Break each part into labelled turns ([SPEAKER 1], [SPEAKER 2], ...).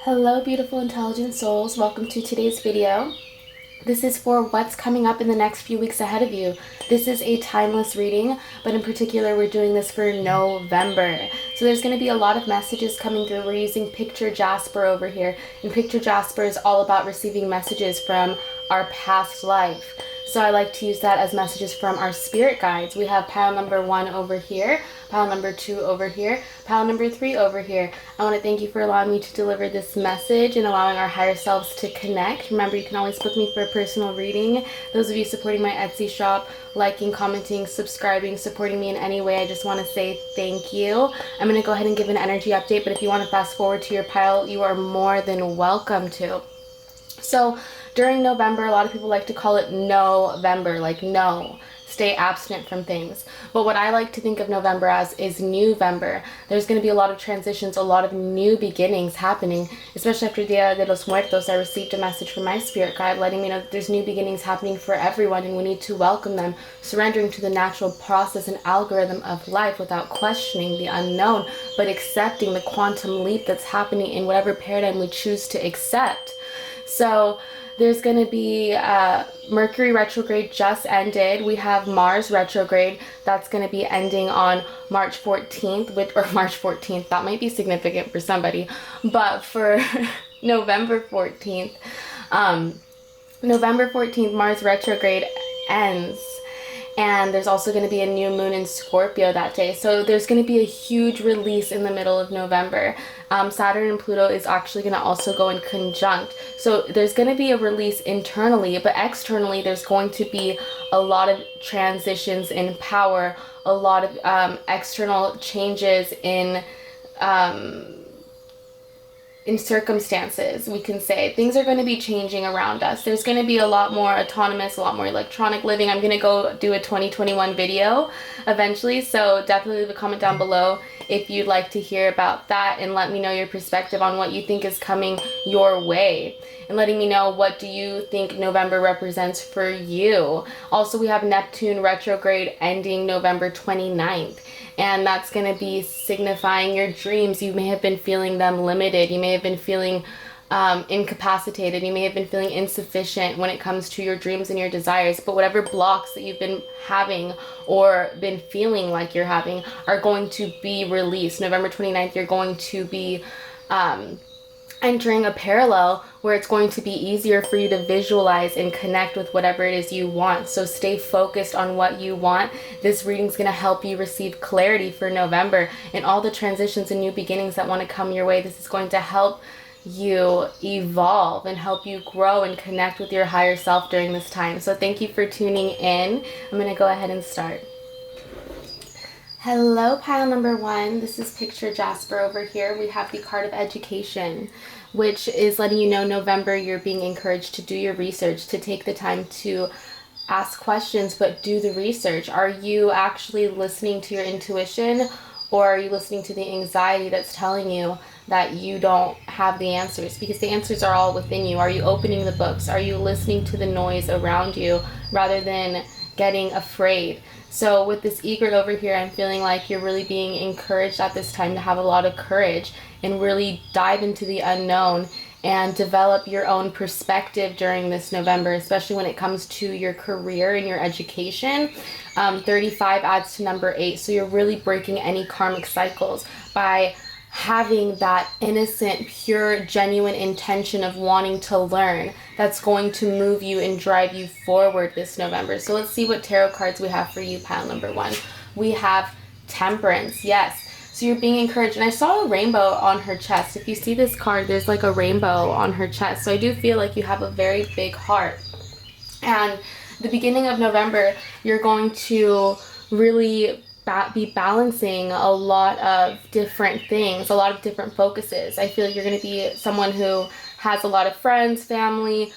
[SPEAKER 1] Hello beautiful intelligent souls, welcome to today's video. This is for what's coming up in the next few weeks ahead of you. This is a timeless reading, but in particular we're doing this for November. So there's going to be a lot of messages coming through. We're using Picture Jasper over here, and Picture Jasper is all about receiving messages from our past life. So I like to use that as messages from our spirit guides. We have pile number 1 over here, pile number 2 over here, pile number 3 over here. I want to thank you for allowing me to deliver this message and allowing our higher selves to connect. Remember, you can always book me for a personal reading. Those of you supporting my Etsy shop, liking, commenting, subscribing, supporting me in any way, I just want to say thank you. I'm going to go ahead and give an energy update, but if you want to fast forward to your pile, you are more than welcome to. So during November, a lot of people like to call it November, like no, stay abstinent from things. But what I like to think of November as is Newvember. There's going to be a lot of transitions, a lot of new beginnings happening, especially after Dia de los Muertos. I received a message from my spirit guide letting me know that there's new beginnings happening for everyone, and we need to welcome them, surrendering to the natural process and algorithm of life without questioning the unknown, but accepting the quantum leap that's happening in whatever paradigm we choose to accept. So there's going to be Mercury retrograde just ended. We have Mars retrograde that's going to be ending on March 14th, or March 14th. That might be significant for somebody, but for November 14th, Mars retrograde ends. And there's also going to be a new moon in Scorpio that day. So there's going to be a huge release in the middle of November. Saturn and Pluto is actually going to also go in conjunct. So there's going to be a release internally, but externally there's going to be a lot of transitions in power, a lot of external changes in circumstances, we can say. Things are going to be changing around us. There's going to be a lot more autonomous, a lot more electronic living. I'm going to go do a 2021 video eventually, so definitely leave a comment down below if you'd like to hear about that, and let me know your perspective on what you think is coming your way, and letting me know what do you think November represents for you. Also, we have Neptune retrograde ending November 29th. And that's going to be signifying your dreams. You may have been feeling them limited. You may have been feeling incapacitated. You may have been feeling insufficient when it comes to your dreams and your desires. But whatever blocks that you've been having or been feeling like you're having are going to be released. November 29th, you're going to be entering a parallel where it's going to be easier for you to visualize and connect with whatever it is you want. So stay focused on what you want. This reading is going to help you receive clarity for November and all the transitions and new beginnings that want to come your way. This is going to help you evolve and help you grow and connect with your higher self during this time. So thank you for tuning in. I'm going to go ahead and start. Hello, pile number 1. This is Picture Jasper over here. We have the card of education, which is letting you know November you're being encouraged to do your research, to take the time to ask questions, but do the research. Are you actually listening to your intuition, or are you listening to the anxiety that's telling you that you don't have the answers? Because the answers are all within you. Are you opening the books? Are you listening to the noise around you rather than getting afraid? So with this egret over here, I'm feeling like you're really being encouraged at this time to have a lot of courage and really dive into the unknown and develop your own perspective during this November, especially when it comes to your career and your education. 35 adds to number 8, so you're really breaking any karmic cycles by having that innocent, pure, genuine intention of wanting to learn that's going to move you and drive you forward this November. So let's see what tarot cards we have for you, pile number 1. We have Temperance, yes. So you're being encouraged, and I saw a rainbow on her chest. If you see this card, there's like a rainbow on her chest. So I do feel like you have a very big heart. And the beginning of November, you're going to really be balancing a lot of different things, a lot of different focuses. I feel like you're going to be someone who has a lot of friends, family,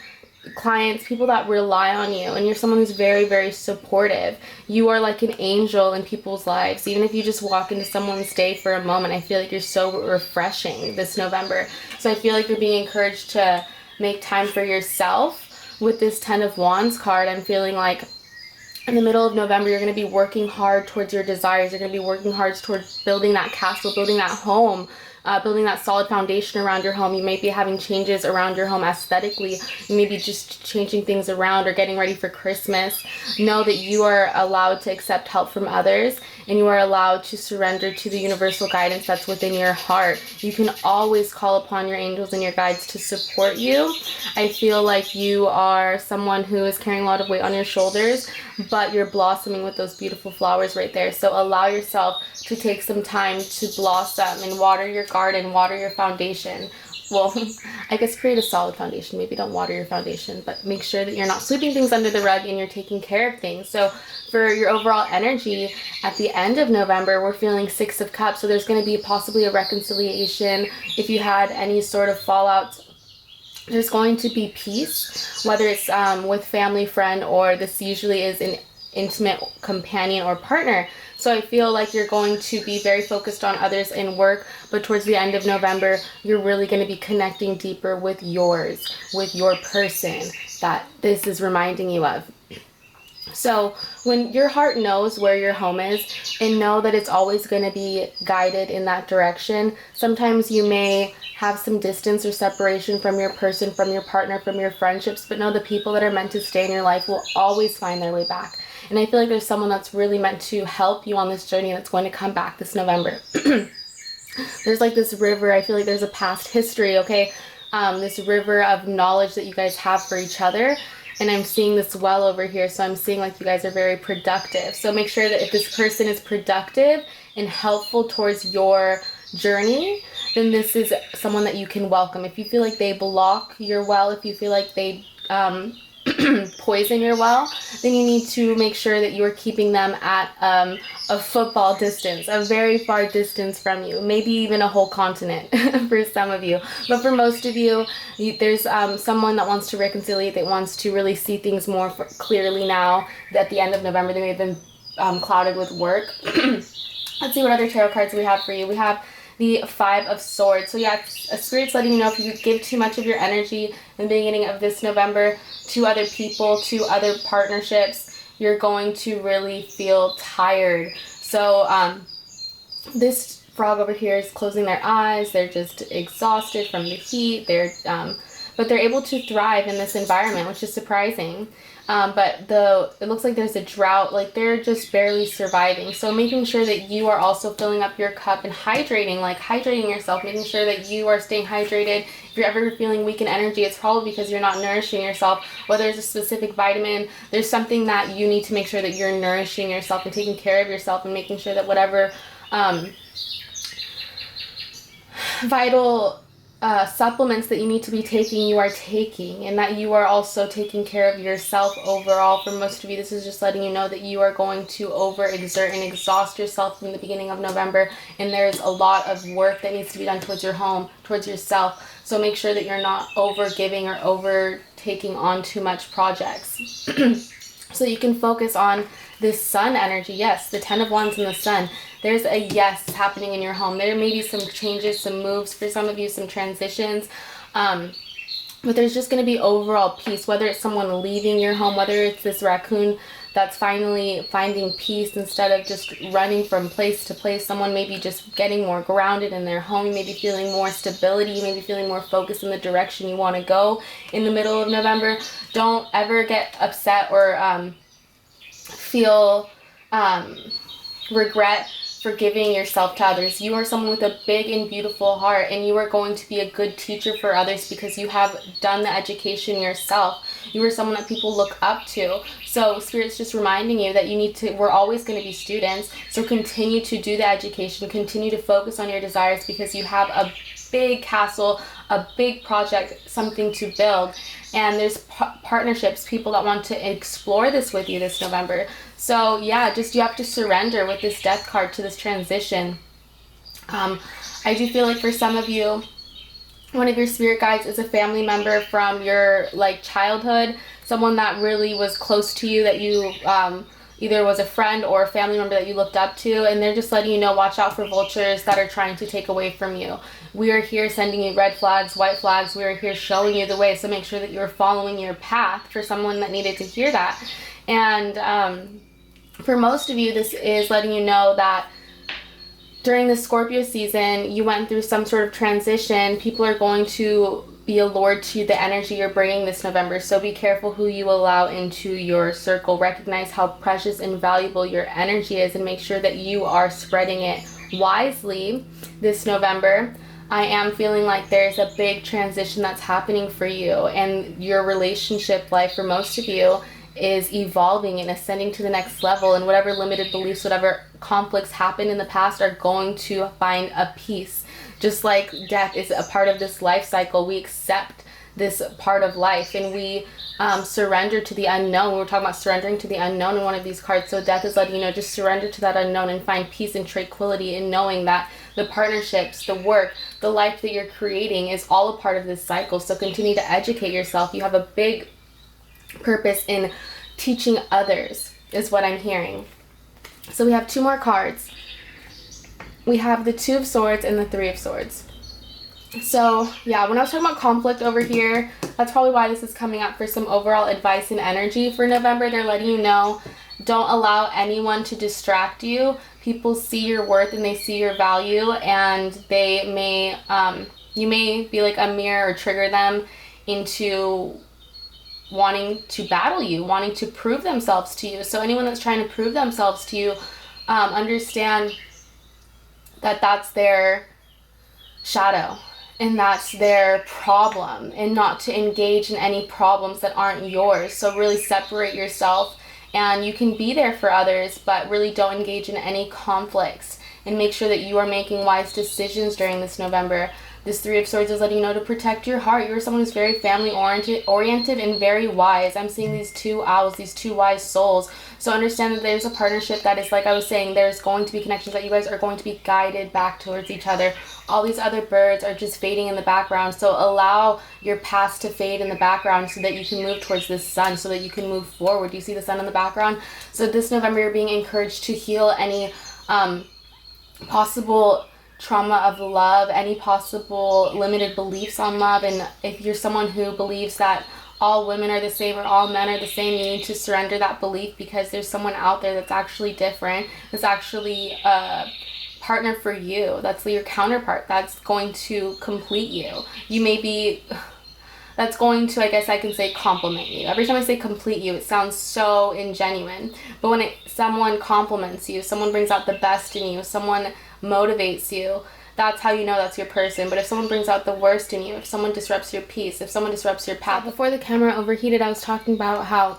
[SPEAKER 1] clients, people that rely on you, and you're someone who's very, very supportive. You are like an angel in people's lives. Even if you just walk into someone's day for a moment, I feel like you're so refreshing this November. So I feel like you're being encouraged to make time for yourself. With this 10 of Wands card, I'm feeling like in the middle of November, you're going to be working hard towards your desires. You're going to be working hard towards building that castle, building that home, building that solid foundation around your home. You may be having changes around your home aesthetically. You may be just changing things around or getting ready for Christmas. Know that you are allowed to accept help from others, and you are allowed to surrender to the universal guidance that's within your heart. You can always call upon your angels and your guides to support you. I feel like you are someone who is carrying a lot of weight on your shoulders, but you're blossoming with those beautiful flowers right there. So allow yourself to take some time to blossom and water your garden, water your foundation. Well, I guess create a solid foundation. Maybe don't water your foundation, but make sure that you're not sweeping things under the rug and you're taking care of things. So for your overall energy at the end of November, we're feeling 6 of Cups. So there's going to be possibly a reconciliation. If you had any sort of fallout, there's going to be peace, whether it's with family, friend, or this usually is an intimate companion or partner. So I feel like you're going to be very focused on others in work, but towards the end of November, you're really going to be connecting deeper with yours, with your person that this is reminding you of. So when your heart knows where your home is and know that it's always going to be guided in that direction, sometimes you may have some distance or separation from your person, from your partner, from your friendships, but know the people that are meant to stay in your life will always find their way back. And I feel like there's someone that's really meant to help you on this journey that's going to come back this November. There's like this river. I feel like there's a past history, okay? This river of knowledge that you guys have for each other. And I'm seeing this well over here. So I'm seeing like you guys are very productive. So make sure that if this person is productive and helpful towards your journey, then this is someone that you can welcome. If you feel like they block your well, if you feel like they poison your well, then you need to make sure that you are keeping them at a football distance, a very far distance from you, maybe even a whole continent for some of you. But for most of you, there's someone that wants to reconcile, that wants to really see things more clearly now. At the end of November, they may have been clouded with work. Let's see what other tarot cards we have for you. We have the 5 of Swords. So yeah, Spirit's letting you know if you give too much of your energy in the beginning of this November to other people, to other partnerships, you're going to really feel tired. So this frog over here is closing their eyes. They're just exhausted from the heat. But they're able to thrive in this environment, which is surprising. But it looks like there's a drought, like they're just barely surviving. So making sure that you are also filling up your cup and hydrating yourself, making sure that you are staying hydrated. If you're ever feeling weak in energy, it's probably because you're not nourishing yourself. Whether it's a specific vitamin, there's something that you need to make sure that you're nourishing yourself and taking care of yourself and making sure that whatever vital supplements that you need to be taking, you are taking, and that you are also taking care of yourself overall. For most of you, this is just letting you know that you are going to overexert and exhaust yourself from the beginning of November, and there's a lot of work that needs to be done towards your home, towards yourself. So make sure that you're not over giving or over taking on too much projects. So you can focus on this sun energy. Yes, the 10 of Wands and the sun. There's a yes happening in your home. There may be some changes, some moves for some of you, some transitions. But there's just going to be overall peace, whether it's someone leaving your home, whether it's this raccoon that's finally finding peace instead of just running from place to place. Someone may be just getting more grounded in their home. You may be feeling more stability. You may be feeling more focused in the direction you want to go in the middle of November. Don't ever get upset or feel regret for giving yourself to others. You are someone with a big and beautiful heart, and you are going to be a good teacher for others because you have done the education yourself. You are someone that people look up to. So Spirit's just reminding you that we're always going to be students. So continue to do the education, continue to focus on your desires because you have a big castle, a big project, something to build. And there's partnerships, people that want to explore this with you this November. So yeah, you have to surrender with this death card to this transition. I do feel like for some of you, one of your spirit guides is a family member from your childhood, someone that really was close to you, that you either was a friend or a family member that you looked up to, and they're just letting you know, watch out for vultures that are trying to take away from you. We are here sending you red flags, white flags. We are here showing you the way, so make sure that you're following your path for someone that needed to hear that. And for most of you, this is letting you know that during the Scorpio season, you went through some sort of transition. People are going to be allured to the energy you're bringing this November. So be careful who you allow into your circle. Recognize how precious and valuable your energy is and make sure that you are spreading it wisely this November. I am feeling like there's a big transition that's happening for you, and your relationship life for most of you is evolving and ascending to the next level, and whatever limited beliefs, whatever conflicts happened in the past are going to find a peace. Just like death is a part of this life cycle, we accept this part of life and we surrender to the unknown. We were talking about surrendering to the unknown in one of these cards. So death is letting you know, just surrender to that unknown and find peace and tranquility in knowing that the partnerships, the work, the life that you're creating is all a part of this cycle. So continue to educate yourself. You have a big purpose in teaching others, is what I'm hearing. So we have two more cards. We have the Two of Swords and the Three of Swords. So yeah, when I was talking about conflict over here, that's probably why this is coming up for some overall advice and energy for November. They're letting you know, don't allow anyone to distract you. People see your worth and they see your value, and they may, you may be like a mirror or trigger them into wanting to battle you, wanting to prove themselves to you. So anyone that's trying to prove themselves to you, understand that that's their shadow and that's their problem, and not to engage in any problems that aren't yours. So really separate yourself, and you can be there for others, but really don't engage in any conflicts, and make sure that you are making wise decisions during this November. This Three of Swords is letting you know to protect your heart. You're someone who's very family oriented and very wise. I'm seeing these two owls, these two wise souls. So understand that there's a partnership that is, like I was saying, there's going to be connections that you guys are going to be guided back towards each other. All these other birds are just fading in the background. So allow your past to fade in the background so that you can move towards this sun, so that you can move forward. You see the sun in the background? So this November, you're being encouraged to heal any possible trauma of love, any possible limited beliefs on love. And if you're someone who believes that all women are the same or all men are the same, you need to surrender that belief, because there's someone out there that's actually different, that's actually a partner for you, that's your counterpart, that's going to complete you. You may be, that's going to, I guess I can say, compliment you. Every time I say complete you, it sounds so ingenuine. But when someone compliments you, someone brings out the best in you, someone motivates you, that's how you know that's your person. But if someone brings out the worst in you, if someone disrupts your peace, if someone disrupts your path. Before the camera overheated, I was talking about how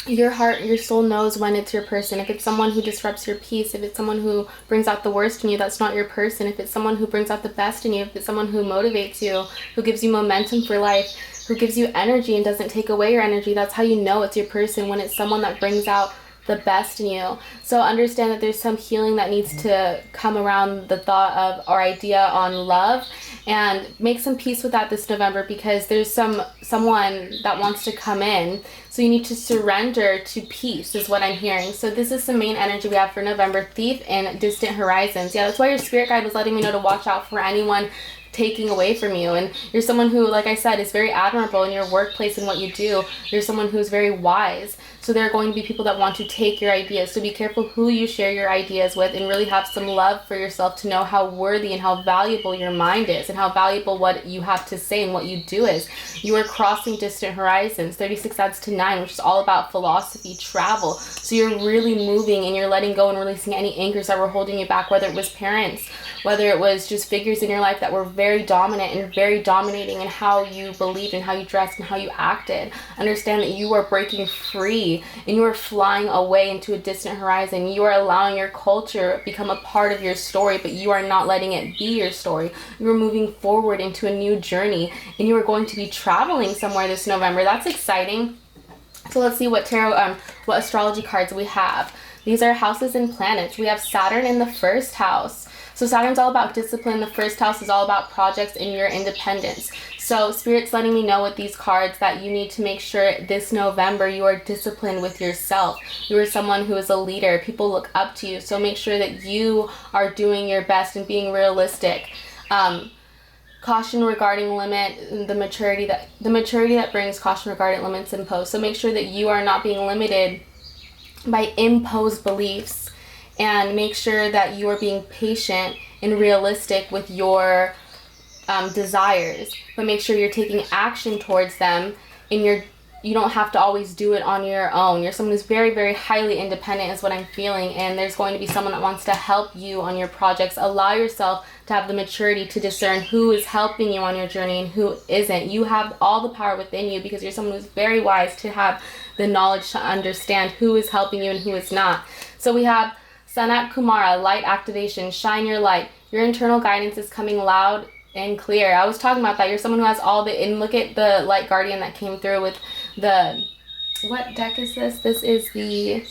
[SPEAKER 1] your heart, your soul knows when it's your person. If it's someone who disrupts your peace, if it's someone who brings out the worst in you, that's not your person. If it's someone who brings out the best in you, if it's someone who motivates you, who gives you momentum for life, who gives you energy and doesn't take away your energy, that's how you know it's your person, when it's someone that brings out the best in you. So understand that there's some healing that needs to come around the thought of or idea on love, and make some peace with that this November, because there's someone that wants to come in. So you need to surrender to peace, is what I'm hearing. So this is the main energy we have for November: Thief and Distant Horizons. Yeah, that's why your spirit guide was letting me know to watch out for anyone taking away from you. And you're someone who, like I said, is very admirable in your workplace and what you do. You're someone who's very wise. So there are going to be people that want to take your ideas. So be careful who you share your ideas with, and really have some love for yourself to know how worthy and how valuable your mind is, and how valuable what you have to say and what you do is. You are crossing distant horizons. 36 adds to 9, which is all about philosophy, travel. So you're really moving, and you're letting go and releasing any anchors that were holding you back, whether it was parents, whether it was just figures in your life that were very dominant and very dominating in how you believed and how you dressed and how you acted. Understand that you are breaking free, and you are flying away into a distant horizon. You are allowing your culture become a part of your story, but you are not letting it be your story. You are moving forward into a new journey, and you are going to be traveling somewhere this November. That's exciting. So let's see what tarot, what astrology cards we have. These are houses and planets. We have Saturn in the first house. So Saturn's all about discipline. The first house is all about projects and your independence. So Spirit's letting me know with these cards that you need to make sure this November you are disciplined with yourself. You are someone who is a leader. People look up to you. So make sure that you are doing your best and being realistic. Caution regarding limit, the maturity that brings caution regarding limits imposed. So make sure that you are not being limited by imposed beliefs and make sure that you are being patient and realistic with your desires, but make sure you're taking action towards them, and you don't have to always do it on your own. You're someone who's very, very highly independent is what I'm feeling, and there's going to be someone that wants to help you on your projects. Allow yourself to have the maturity to discern who is helping you on your journey and who isn't. You have all the power within you because you're someone who's very wise to have the knowledge to understand who is helping you and who is not. So we have Sanat Kumara, light activation, shine your light. Your internal guidance is coming loud and clear. I was talking about that. You're someone who has all the, and look at the light guardian that came through with the, what deck is this? This is the,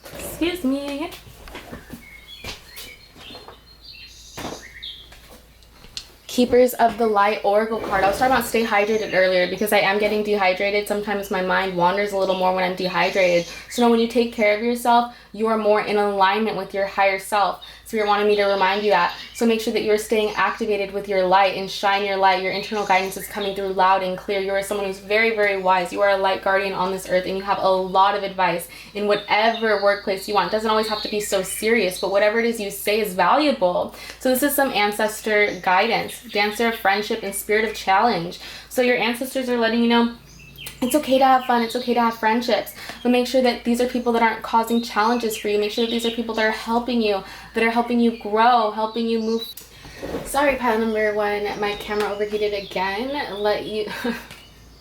[SPEAKER 1] excuse me, Keepers of the Light Oracle card. I was talking about stay hydrated earlier because I am getting dehydrated. Sometimes my mind wanders a little more when I'm dehydrated. So now when you take care of yourself, you are more in alignment with your higher self. So you're wanting me to remind you that. So make sure that you're staying activated with your light and shine your light. Your internal guidance is coming through loud and clear. You are someone who's very, very wise. You are a light guardian on this earth, and you have a lot of advice in whatever workplace you want. It doesn't always have to be so serious, but whatever it is you say is valuable. So this is some ancestor guidance, dancer of friendship, and spirit of challenge. So your ancestors are letting you know it's okay to have fun, it's okay to have friendships, but make sure that these are people that aren't causing challenges for you. Make sure that these are people that are helping you grow, helping you move. Sorry, pile number 1, my camera overheated again.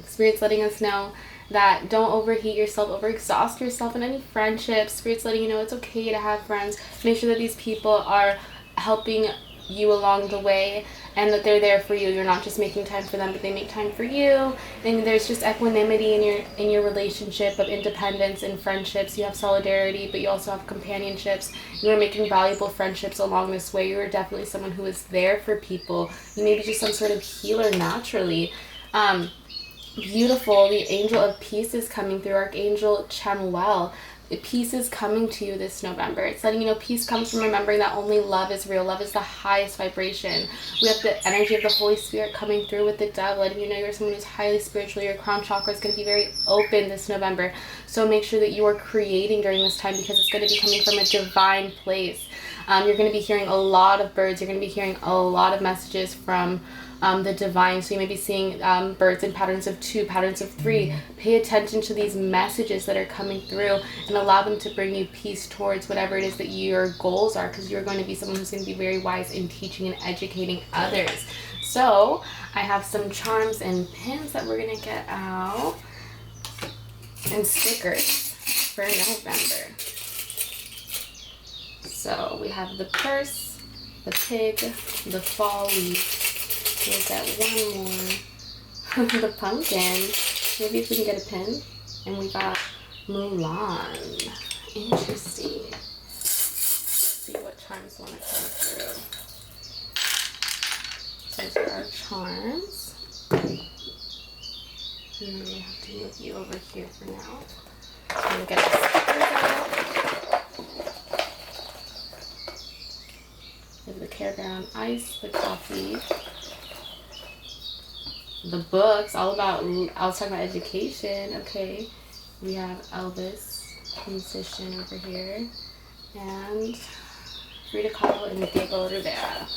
[SPEAKER 1] Spirit's letting us know that don't overheat yourself, overexhaust yourself in any friendships. Spirit's letting you know it's okay to have friends. Make sure that these people are helping you along the way and that they're there for you. You're not just making time for them, but they make time for you. And there's just equanimity in your relationship of independence and friendships. You have solidarity, but you also have companionships. You are making valuable friendships along this way. You are definitely someone who is there for people. You may be just some sort of healer naturally. Beautiful. The angel of peace is coming through, Archangel Chamuel. Peace is coming to you this November. It's letting you know peace comes from remembering that only love is real. Love is the highest vibration. We have the energy of the Holy Spirit coming through with the dove, letting you know you're someone who's highly spiritual. Your crown chakra is going to be very open this November. So make sure that you are creating during this time because it's going to be coming from a divine place. You're going to be hearing a lot of birds. You're going to be hearing a lot of messages from the divine. So you may be seeing birds in patterns of 2, patterns of 3. Pay attention to these messages that are coming through and allow them to bring you peace towards whatever it is that your goals are, because you're going to be someone who's going to be very wise in teaching and educating others. So I have some charms and pins that we're going to get out and stickers for November. So we have the purse, the pig, the fall leaf. We'll get one more. The pumpkin. Maybe if we can get a pin. And we got Mulan. Interesting. Let's see what charms want to come through. So these are our charms. And then we have to move you over here for now. So I'm going to get the stickers out. We have the Careground Ice, the coffee, the books, all about, I was talking about education, okay. We have Elvis, musician over here, and Frida Kahlo and Diego Rivera.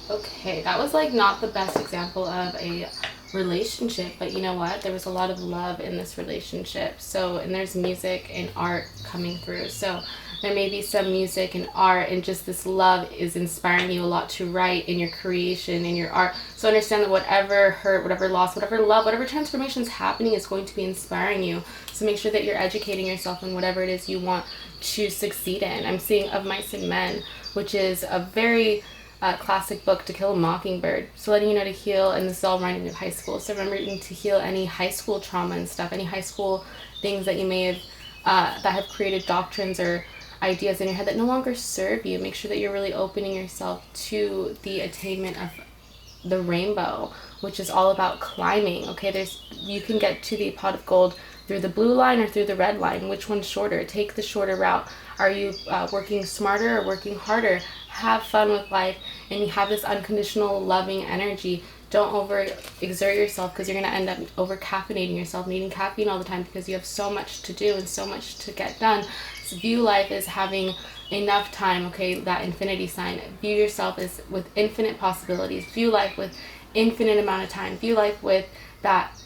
[SPEAKER 1] Okay, that was like not the best example of a relationship, but you know what? There was a lot of love in this relationship. So, and there's music and art coming through. So there may be some music and art, and just this love is inspiring you a lot to write in your creation, in your art. So understand that whatever hurt, whatever loss, whatever love, whatever transformation is happening is going to be inspiring you. So make sure that you're educating yourself in whatever it is you want to succeed in. I'm seeing Of Mice and Men, which is a very classic book, To Kill a Mockingbird. So letting you know to heal, and this is all reminding me of high school. So remembering to heal any high school trauma and stuff, any high school things that you may have, that have created doctrines or ideas in your head that no longer serve you. Make sure that you're really opening yourself to the attainment of the rainbow, which is all about climbing. Okay, you can get to the pot of gold through the blue line or through the red line. Which one's shorter? Take the shorter route. Are you working smarter or working harder? Have fun with life, and you have this unconditional loving energy. Don't overexert yourself, because you're going to end up over caffeinating yourself, needing caffeine all the time because you have so much to do and so much to get done. So view life as having enough time, okay, that infinity sign. View yourself as with infinite possibilities. View life with infinite amount of time. View life with that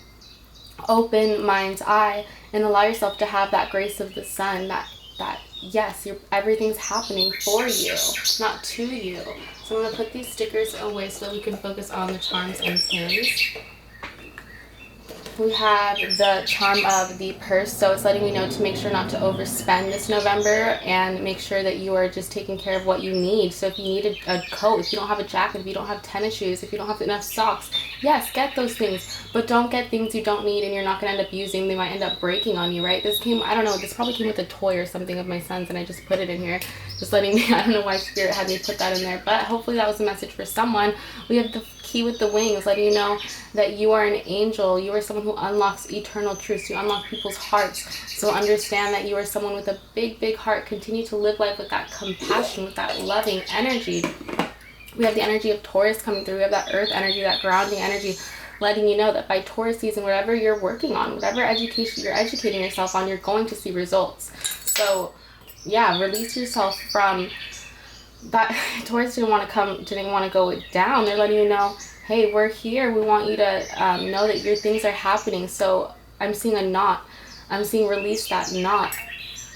[SPEAKER 1] open mind's eye, and allow yourself to have that grace of the sun, that yes, everything's happening for you, not to you. So I'm going to put these stickers away so that we can focus on the charms and pins. We have the charm of the purse, so it's letting me know to make sure not to overspend this November and make sure that you are just taking care of what you need. So if you need a coat, if you don't have a jacket, if you don't have tennis shoes, if you don't have enough socks, yes, get those things, but don't get things you don't need and you're not going to end up using. They might end up breaking on you, right? This came, I don't know, this probably came with a toy or something of my son's, and I just put it in here, just letting me, I don't know why Spirit had me put that in there, but hopefully that was a message for someone. We have the key with the wings, letting you know that you are an angel. You are someone who unlocks eternal truths. You unlock people's hearts. So understand that you are someone with a big, big heart. Continue to live life with that compassion, with that loving energy. We have the energy of Taurus coming through. We have that earth energy, that grounding energy, letting you know that by Taurus season, whatever you're working on, whatever education you're educating yourself on, you're going to see results. So yeah, release yourself from that. Taurus didn't want to go down. They're letting you know, hey, we're here. We want you to know that your things are happening. So I'm seeing a knot. I'm seeing release that knot.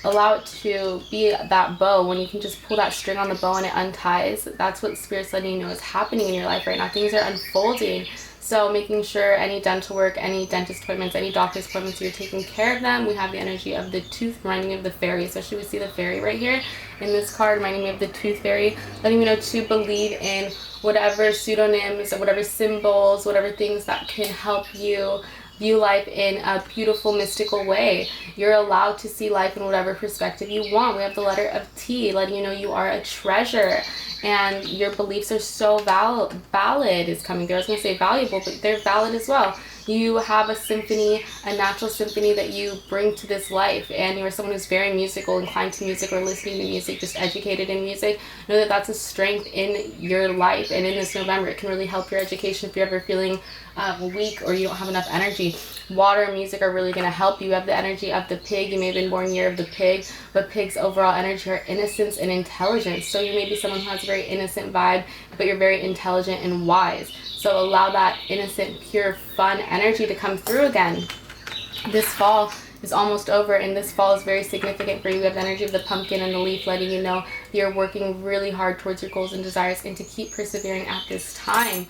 [SPEAKER 1] Allow it to be that bow. When you can just pull that string on the bow and it unties, that's what Spirit's letting you know is happening in your life right now. Things are unfolding. So making sure any dental work, any dentist appointments, any doctor's appointments, you're taking care of them. We have the energy of the tooth reminding me of the fairy. Especially we see the fairy right here in this card reminding me of the tooth fairy, letting me know to believe in whatever pseudonyms, whatever symbols, whatever things that can help you view life in a beautiful, mystical way. You're allowed to see life in whatever perspective you want. We have the letter of T, letting you know you are a treasure and your beliefs are so valid is coming through. I was going to say valuable, but they're valid as well. You have a symphony, a natural symphony that you bring to this life, and you're someone who's very musical, inclined to music or listening to music, just educated in music. Know that that's a strength in your life, and in this November it can really help your education if you're ever feeling weak or you don't have enough energy. Water and music are really going to help you. You have the energy of the pig. You may have been born year of the pig, but pigs overall energy are innocence and intelligence. So you may be someone who has a very innocent vibe, but you're very intelligent and wise. So allow that innocent, pure, fun energy to come through again. This fall is almost over, and this fall is very significant for you. We have the energy of the pumpkin and the leaf, letting you know you're working really hard towards your goals and desires, and to keep persevering at this time.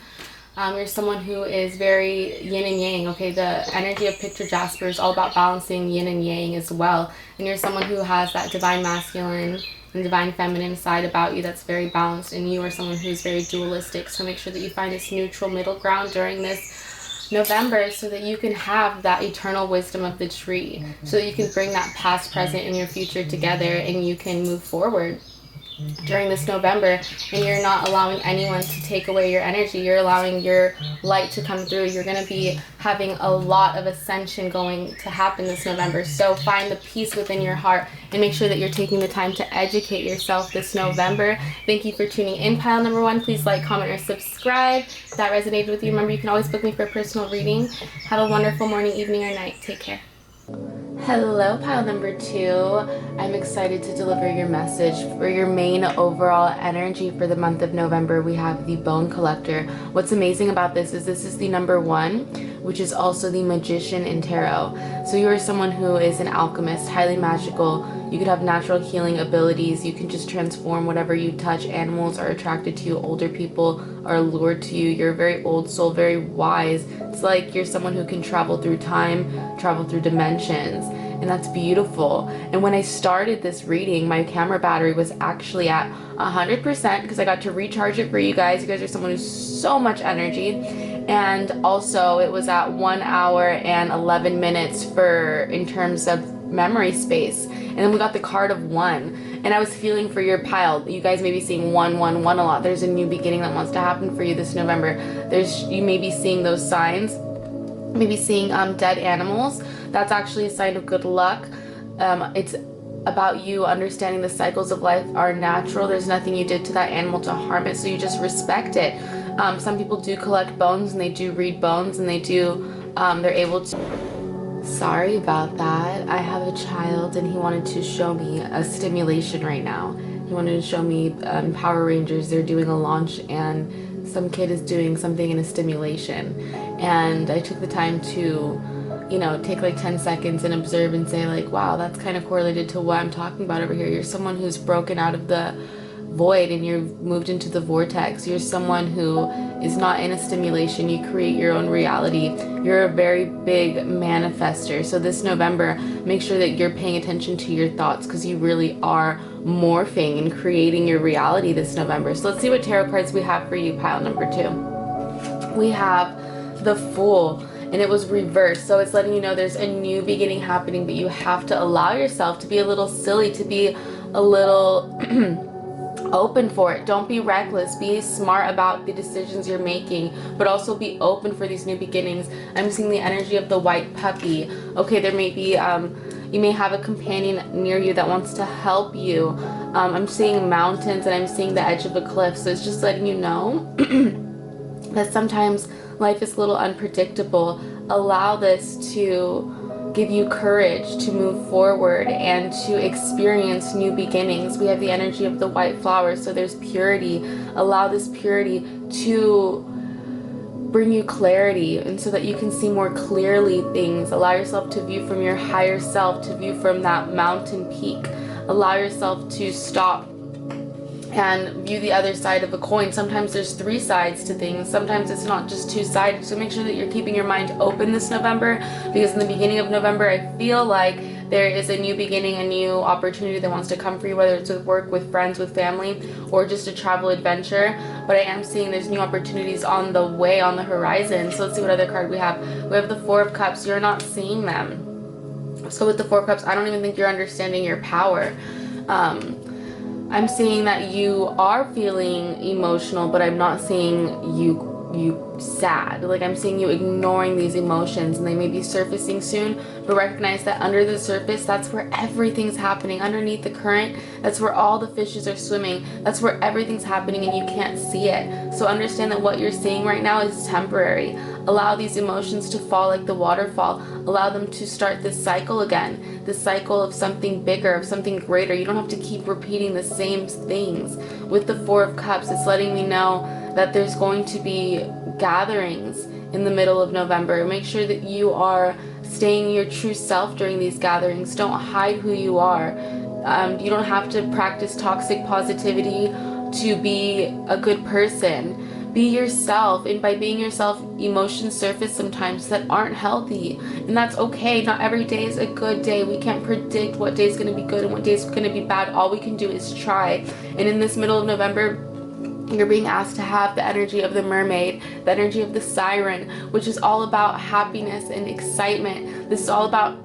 [SPEAKER 1] You're someone who is very yin and yang, okay? The energy of picture Jasper is all about balancing yin and yang as well. And you're someone who has that divine masculine and divine feminine side about you that's very balanced, and you are someone who's very dualistic. So make sure that you find this neutral middle ground during this November so that you can have that eternal wisdom of the tree, so that you can bring that past, present, and your future together, and you can move forward during this November, and you're not allowing anyone to take away your energy. You're allowing your light to come through. You're going to be having a lot of ascension going to happen this November. So find the peace within your heart and make sure that you're taking the time to educate yourself this November. Thank you for tuning in, pile number one. Please like, comment, or subscribe if that resonated with you. Remember, you can always book me for a personal reading. Have a wonderful morning, evening, or night. Take care. Hello, pile number two. I'm excited to deliver your message for your main overall energy for the month of November. We have the Bone Collector. What's amazing about this is the number one, which is also the Magician in Tarot. So you are someone who is an alchemist, highly magical. You could have natural healing abilities. You can just transform whatever you touch. Animals are attracted to you. Older people are allured to you. You're a very old soul, very wise. It's like you're someone who can travel through time, travel through dimensions, and that's beautiful. And when I started this reading, my camera battery was actually at 100% because I got to recharge it for you guys. You guys are someone who's so much energy. And also it was at 1 hour and 11 minutes in terms of memory space. And then we got the card of 1, and I was feeling for your pile. You guys may be seeing 111 a lot. There's a new beginning that wants to happen for you this November. You may be seeing those signs, maybe seeing dead animals. That's actually a sign of good luck. It's about you understanding the cycles of life are natural. There's nothing you did to that animal to harm it, so you just respect it. Some people do collect bones, and they do read bones, and they're able to. Sorry about that. I have a child, and he wanted to show me a stimulation right now. He wanted to show me Power Rangers. They're doing a launch and some kid is doing something in a stimulation. And I took the time to, take like 10 seconds and observe and say like, wow, that's kind of correlated to what I'm talking about over here. You're someone who's broken out of the void and you're moved into the vortex. You're someone who is not in a stimulation. You create your own reality. You're a very big manifester. So this November, make sure that you're paying attention to your thoughts, because you really are morphing and creating your reality this November. So let's see what tarot cards we have for you, pile number 2. We have the Fool, and it was reversed. So it's letting you know there's a new beginning happening, but you have to allow yourself to be a little silly, to be a little open for it. Don't be reckless. Be smart about the decisions you're making, but also be open for these new beginnings. I'm seeing the energy of the white puppy. Okay, there may be you may have a companion near you that wants to help you. I'm seeing mountains and I'm seeing the edge of a cliff. So it's just letting you know that sometimes life is a little unpredictable. Allow this to give you courage to move forward and to experience new beginnings. We have the energy of the white flower, so there's purity. Allow this purity to bring you clarity, and so that you can see more clearly things. Allow yourself to view from your higher self, to view from that mountain peak. Allow yourself to stop and view the other side of a coin. Sometimes there's 3 sides to things. Sometimes it's not just 2-sided. So make sure that you're keeping your mind open this November, because in the beginning of November, I feel like there is a new beginning, a new opportunity that wants to come for you, whether it's with work, with friends, with family, or just a travel adventure. But I am seeing there's new opportunities on the way, on the horizon. So let's see what other card we have. We have the Four of Cups. You're not seeing them. So with the Four of Cups, I don't even think you're understanding your power. I'm seeing that you are feeling emotional, but I'm not seeing you sad. Like, I'm seeing you ignoring these emotions, and they may be surfacing soon, but recognize that under the surface, that's where everything's happening. Underneath the current, that's where all the fishes are swimming. That's where everything's happening, and you can't see it. So understand that what you're seeing right now is temporary. Allow these emotions to fall like the waterfall. Allow them to start this cycle again, this cycle of something bigger, of something greater. You don't have to keep repeating the same things. With the Four of Cups, it's letting me know that there's going to be gatherings in the middle of November. Make sure that you are staying your true self during these gatherings. Don't hide who you are. You don't have to practice toxic positivity to be a good person. Be yourself, and by being yourself, emotions surface sometimes that aren't healthy, and that's okay. Not every day is a good day. We can't predict what day is going to be good and what day is going to be bad. All we can do is try. And in this middle of November, you're being asked to have the energy of the mermaid, the energy of the siren, which is all about happiness and excitement. This is all about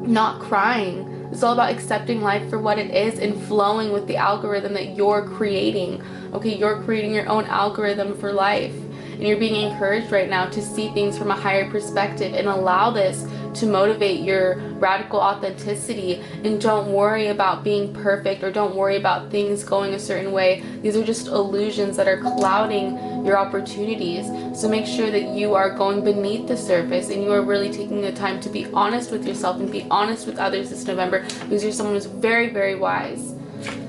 [SPEAKER 1] not crying. It's all about accepting life for what it is and flowing with the algorithm that you're creating. Okay, you're creating your own algorithm for life. And you're being encouraged right now to see things from a higher perspective and allow this to motivate your radical authenticity. And don't worry about being perfect, or don't worry about things going a certain way. These are just illusions that are clouding your opportunities. So make sure that you are going beneath the surface, and you are really taking the time to be honest with yourself and be honest with others this November, because you're someone who's very, very wise.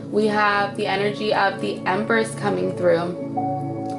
[SPEAKER 1] We have the energy of the Empress coming through.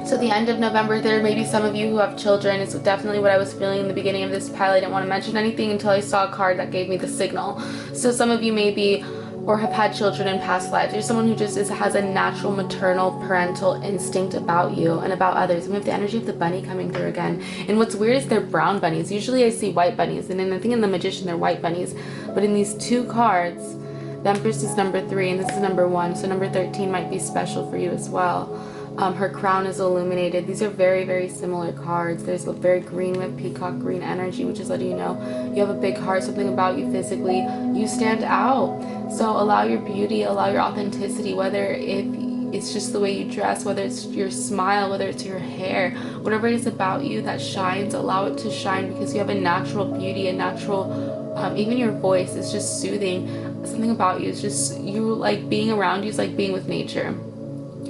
[SPEAKER 1] So the end of November, there may be some of you who have children. It's definitely what I was feeling in the beginning of this pile. I didn't want to mention anything until I saw a card that gave me the signal. So some of you may be or have had children in past lives. You're someone who just has a natural maternal parental instinct about you and about others. And we have the energy of the bunny coming through again. And what's weird is they're brown bunnies. Usually I see white bunnies, and then I think in the Magician they're white bunnies. But in these 2 cards, the Empress is number 3 and this is number 1. So number 13 might be special for you as well. Her crown is illuminated. These are very, very similar cards. There's a very green with peacock green energy, which is letting you know you have a big heart, something about you physically. You stand out. So allow your beauty, allow your authenticity, whether it's just the way you dress, whether it's your smile, whether it's your hair, whatever it is about you that shines, allow it to shine, because you have a natural beauty, a natural, even your voice is just soothing. Something about you is just, you like being around you is like being with nature.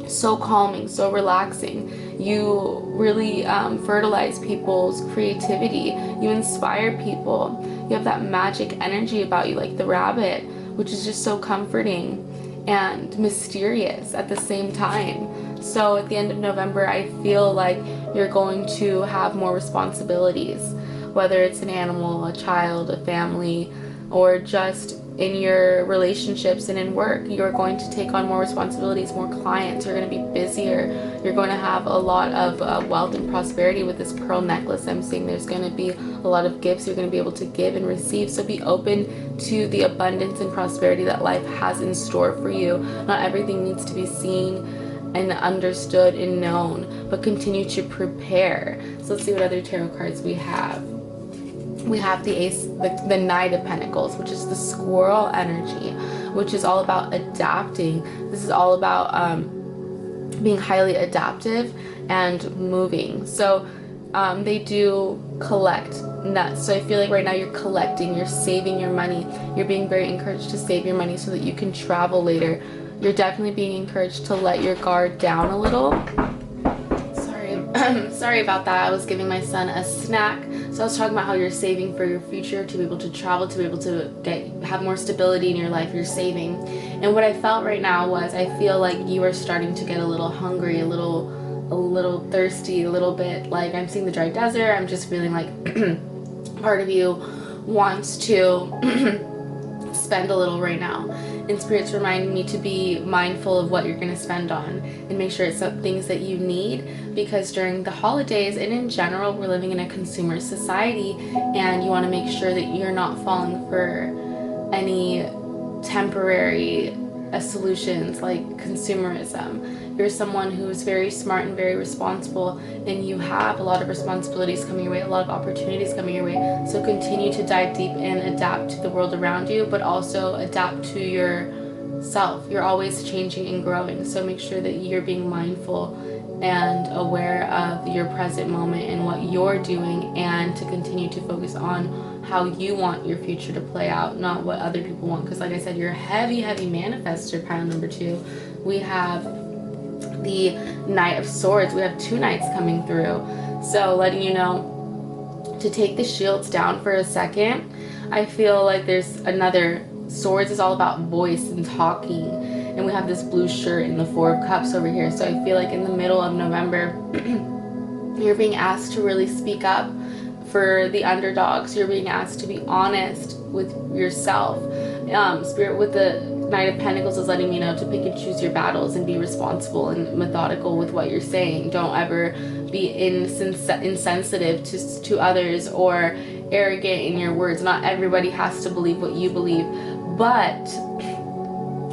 [SPEAKER 1] So calming, so relaxing. You really fertilize people's creativity. You inspire people. You have that magic energy about you, like the rabbit, which is just so comforting. and mysterious at the same time. So at the end of November, I feel like you're going to have more responsibilities, whether it's an animal, a child, a family, or just in your relationships and in work. You're going to take on more responsibilities, more clients. You're going to be busier. You're going to have a lot of wealth and prosperity with this pearl necklace. I'm seeing there's going to be a lot of gifts you're going to be able to give and receive. So be open to the abundance and prosperity that life has in store for you. Not everything needs to be seen and understood and known, but continue to prepare. So let's see what other tarot cards we have. We have the Ace, the Knight of Pentacles, which is the squirrel energy, which is all about adapting. This is all about being highly adaptive and moving. So they do collect nuts. So I feel like right now you're collecting, you're saving your money. You're being very encouraged to save your money so that you can travel later. You're definitely being encouraged to let your guard down a little. Sorry about that. I was giving my son a snack. So I was talking about how you're saving for your future, to be able to travel, to be able to have more stability in your life. You're saving. And what I felt right now was, I feel like you are starting to get a little hungry, a little thirsty, a little bit like, I'm seeing the dry desert. I'm just feeling like part of you wants to spend a little right now. And Spirit's reminding me to be mindful of what you're going to spend on and make sure it's things that you need, because during the holidays and in general, we're living in a consumer society, and you want to make sure that you're not falling for any temporary solutions like consumerism. You're someone who's very smart and very responsible, and you have a lot of responsibilities coming your way, a lot of opportunities coming your way. So continue to dive deep and adapt to the world around you, but also adapt to yourself. You're always changing and growing, so make sure that you're being mindful and aware of your present moment and what you're doing, and to continue to focus on how you want your future to play out, not what other people want. Because like I said, you're a heavy manifester, pile number 2. We have the Knight of Swords. We have 2 knights coming through. So letting you know to take the shields down for a second. I feel like there's another, Swords is all about voice and talking. And we have this blue shirt in the 4 of Cups over here. So I feel like in the middle of November, you're being asked to really speak up for the underdogs. You're being asked to be honest with yourself. Spirit with the Knight of Pentacles is letting me know to pick and choose your battles and be responsible and methodical with what you're saying. Don't ever be insensitive to others or arrogant in your words. Not everybody has to believe what you believe. But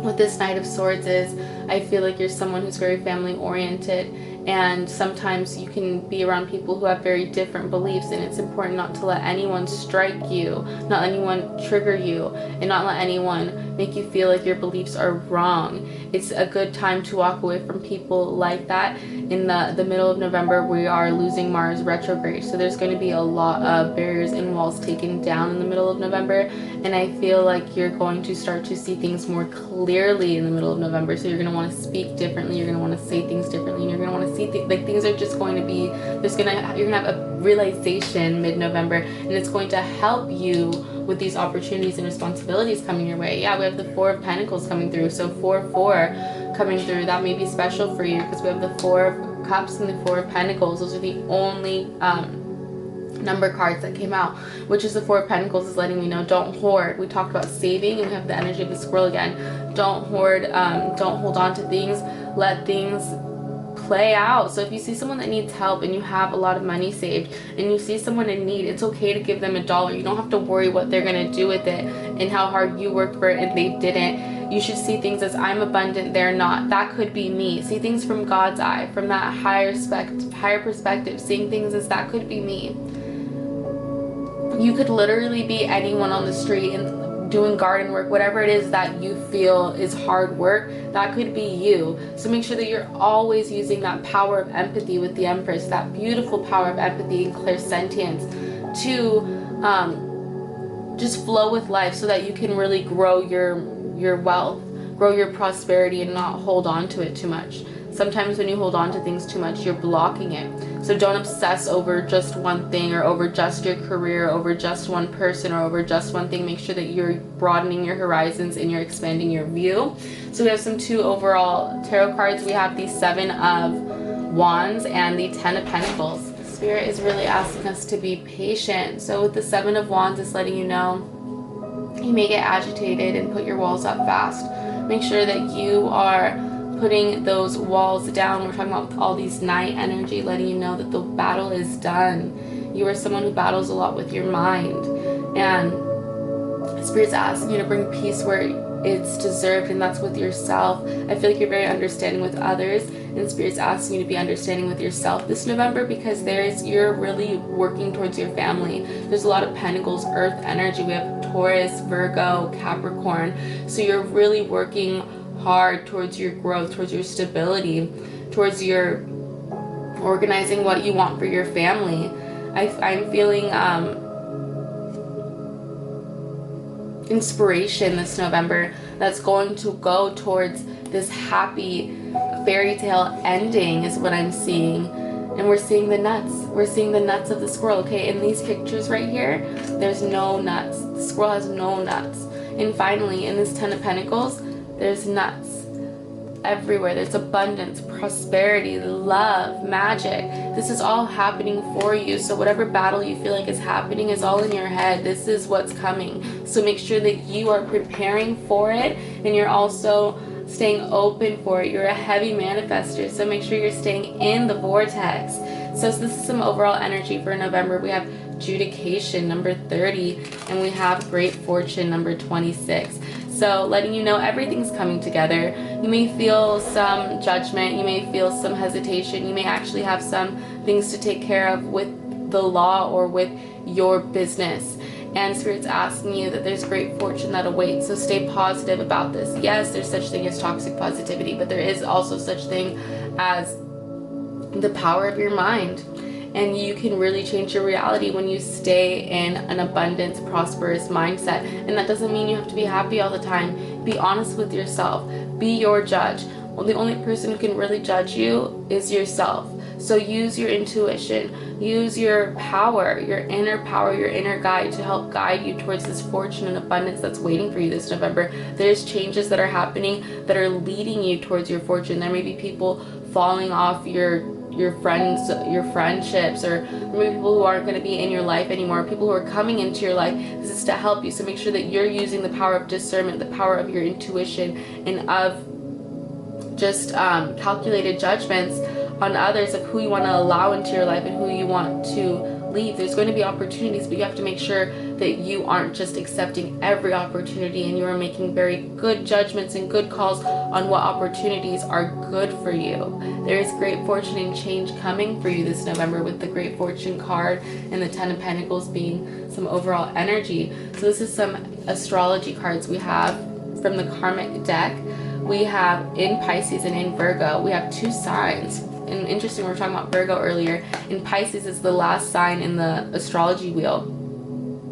[SPEAKER 1] what this Knight of Swords is, I feel like you're someone who's very family oriented, and sometimes you can be around people who have very different beliefs, and it's important not to let anyone strike you, not let anyone trigger you, and not let anyone make you feel like your beliefs are wrong. It's a good time to walk away from people like that. In the middle of November, we are losing Mars retrograde, so there's going to be a lot of barriers and walls taken down in the middle of November, and I feel like you're going to start to see things more clearly in the middle of November. So you're going to want to speak differently, you're going to want to say things differently, and you're going to want to see like things are just going to be, you're going to have a realization mid-November, and it's going to help you with these opportunities and responsibilities coming your way. Yeah, we have the 4 of Pentacles coming through, so 4-4 coming through. That may be special for you because we have the 4 of Cups and the 4 of Pentacles. Those are the only number cards that came out, which is the 4 of Pentacles is letting me know don't hoard. We talked about saving, and we have the energy of the squirrel again. Don't hoard, don't hold on to things, let things play out. So if you see someone that needs help and you have a lot of money saved and you see someone in need, it's okay to give them $1. You don't have to worry what they're going to do with it and how hard you worked for it and they didn't. You should see things as, I'm abundant, they're not. That could be me. See things from God's eye, from that higher perspective, seeing things as that could be me. You could literally be anyone on the street and doing garden work, whatever it is that you feel is hard work, that could be you. So make sure that you're always using that power of empathy with the Empress, that beautiful power of empathy and clairsentience to just flow with life so that you can really grow your wealth, grow your prosperity, and not hold on to it too much. sometimes when you hold on to things too much, you're blocking it. So don't obsess over just one thing, or over just your career, over just one person, or over just one thing. Make sure that you're broadening your horizons and you're expanding your view. So we have some 2 overall tarot cards. We have the 7 of Wands and the 10 of Pentacles. Spirit is really asking us to be patient. So with the 7 of Wands, it's letting you know you may get agitated and put your walls up fast. Make sure that you are putting those walls down. We're talking about all these night energy, letting you know that the battle is done. You are someone who battles a lot with your mind, and Spirit's asking you to bring peace where it's deserved, and that's with yourself. I feel like you're very understanding with others, and Spirit's asking you to be understanding with yourself this November, because you're really working towards your family. There's a lot of Pentacles, Earth energy. We have Taurus, Virgo, Capricorn. So you're really working hard towards your growth, towards your stability, towards your organizing what you want for your family. I'm feeling inspiration this November that's going to go towards this happy fairy tale ending is what I'm seeing. And we're seeing the nuts. We're seeing the nuts of the squirrel. Okay, in these pictures right here, there's no nuts. The squirrel has no nuts. And finally, in this 10 of Pentacles, there's nuts everywhere. There's abundance, prosperity, love, magic. This is all happening for you. So whatever battle you feel like is happening is all in your head. This is what's coming. So make sure that you are preparing for it, and you're also staying open for it. You're a heavy manifester, so make sure you're staying in the vortex. So this is some overall energy for November. We have Judication, number 30, and we have Great Fortune, number 26. So letting you know everything's coming together. You may feel some judgment, you may feel some hesitation, you may actually have some things to take care of with the law or with your business. And Spirit's asking you that there's great fortune that awaits. So stay positive about this. Yes, there's such thing as toxic positivity, but there is also such thing as the power of your mind. And you can really change your reality when you stay in an abundance, prosperous mindset. And that doesn't mean you have to be happy all the time. Be honest with yourself. Be your judge. Well, the only person who can really judge you is yourself. So use your intuition, use your power, your inner guide to help guide you towards this fortune and abundance that's waiting for you this November. There's changes that are happening that are leading you towards your fortune. There may be people falling off your friends, your friendships, or maybe people who aren't going to be in your life anymore, people who are coming into your life. This is to help you. So make sure that you're using the power of discernment, the power of your intuition, and of just calculated judgments on others of who you want to allow into your life and who you want to leave. There's going to be opportunities, but you have to make sure that you aren't just accepting every opportunity, and you are making very good judgments and good calls on what opportunities are good for you. There is great fortune and change coming for you this November, with the Great Fortune card and the 10 of Pentacles being some overall energy. So this is some astrology cards we have from the karmic deck. We have in Pisces and in Virgo, we have 2 signs. And interesting, we were talking about Virgo earlier. In Pisces is the last sign in the astrology wheel.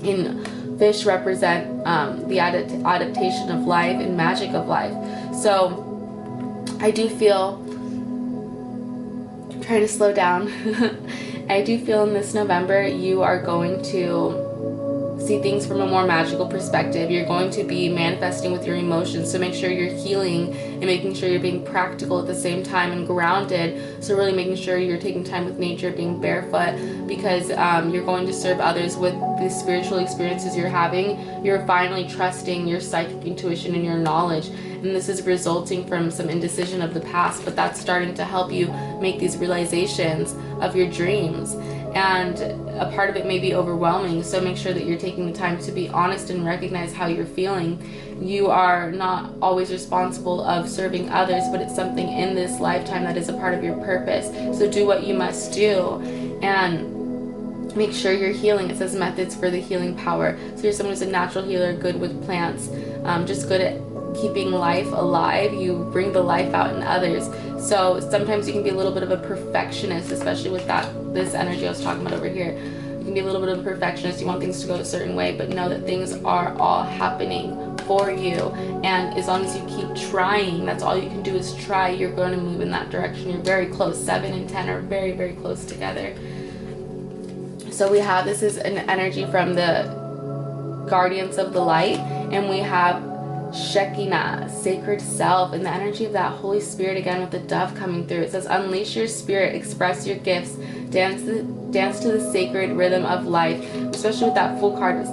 [SPEAKER 1] In Fish represent the adaptation of life and magic of life. So I do feel, I'm trying to slow down. I do feel in this November you are going to see things from a more magical perspective. You're going to be manifesting with your emotions, so make sure you're healing and making sure you're being practical at the same time and grounded. So really making sure you're taking time with nature, being barefoot, because you're going to serve others with the spiritual experiences you're having. You're finally trusting your psychic intuition and your knowledge, and this is resulting from some indecision of the past, but that's starting to help you make these realizations of your dreams. And a part of it may be overwhelming, so make sure that you're taking the time to be honest and recognize how you're feeling. You are not always responsible of serving others, but it's something in this lifetime that is a part of your purpose. So do what you must do, and make sure you're healing. It says methods for the healing power. So you're someone who's a natural healer, good with plants, just good at keeping life alive. You bring the life out in others. So sometimes you can be a little bit of a perfectionist, especially with this energy I was talking about over here. You can be a little bit of a perfectionist. You want things to go a certain way, but know that things are all happening for you. And as long as you keep trying, that's all you can do is try, you're going to move in that direction. You're very close. 7 and 10 are very, very close together. So we have, this is an energy from the Guardians of the Light, and we have Shekinah, sacred self, and the energy of that Holy Spirit again with the dove coming through. It says, unleash your spirit, express your gifts, dance to the sacred rhythm of life. Especially with that full card,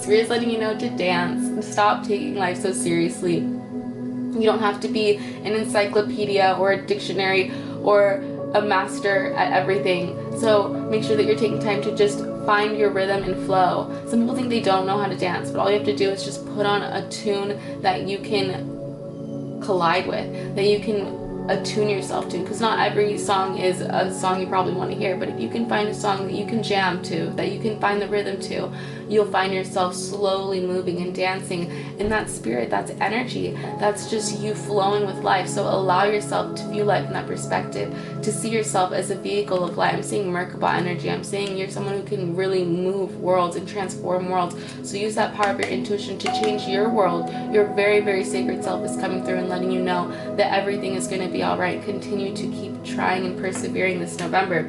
[SPEAKER 1] Spirit's letting you know to dance. Stop taking life so seriously. You don't have to be an encyclopedia or a dictionary or a master at everything. So make sure that you're taking time to just find your rhythm and flow. Some people think they don't know how to dance, but all you have to do is just put on a tune that you can collide with, that you can attune yourself to, because not every song is a song you probably want to hear, but if you can find a song that you can jam to, that you can find the rhythm to, you'll find yourself slowly moving and dancing in that spirit. That's energy. That's just you flowing with life. So allow yourself to view life in that perspective, to see yourself as a vehicle of light. I'm seeing Merkaba energy. I'm saying you're someone who can really move worlds and transform worlds. So use that power of your intuition to change your world. Your very, very sacred self is coming through and letting you know that everything is going to be all right. Continue to keep trying and persevering this November.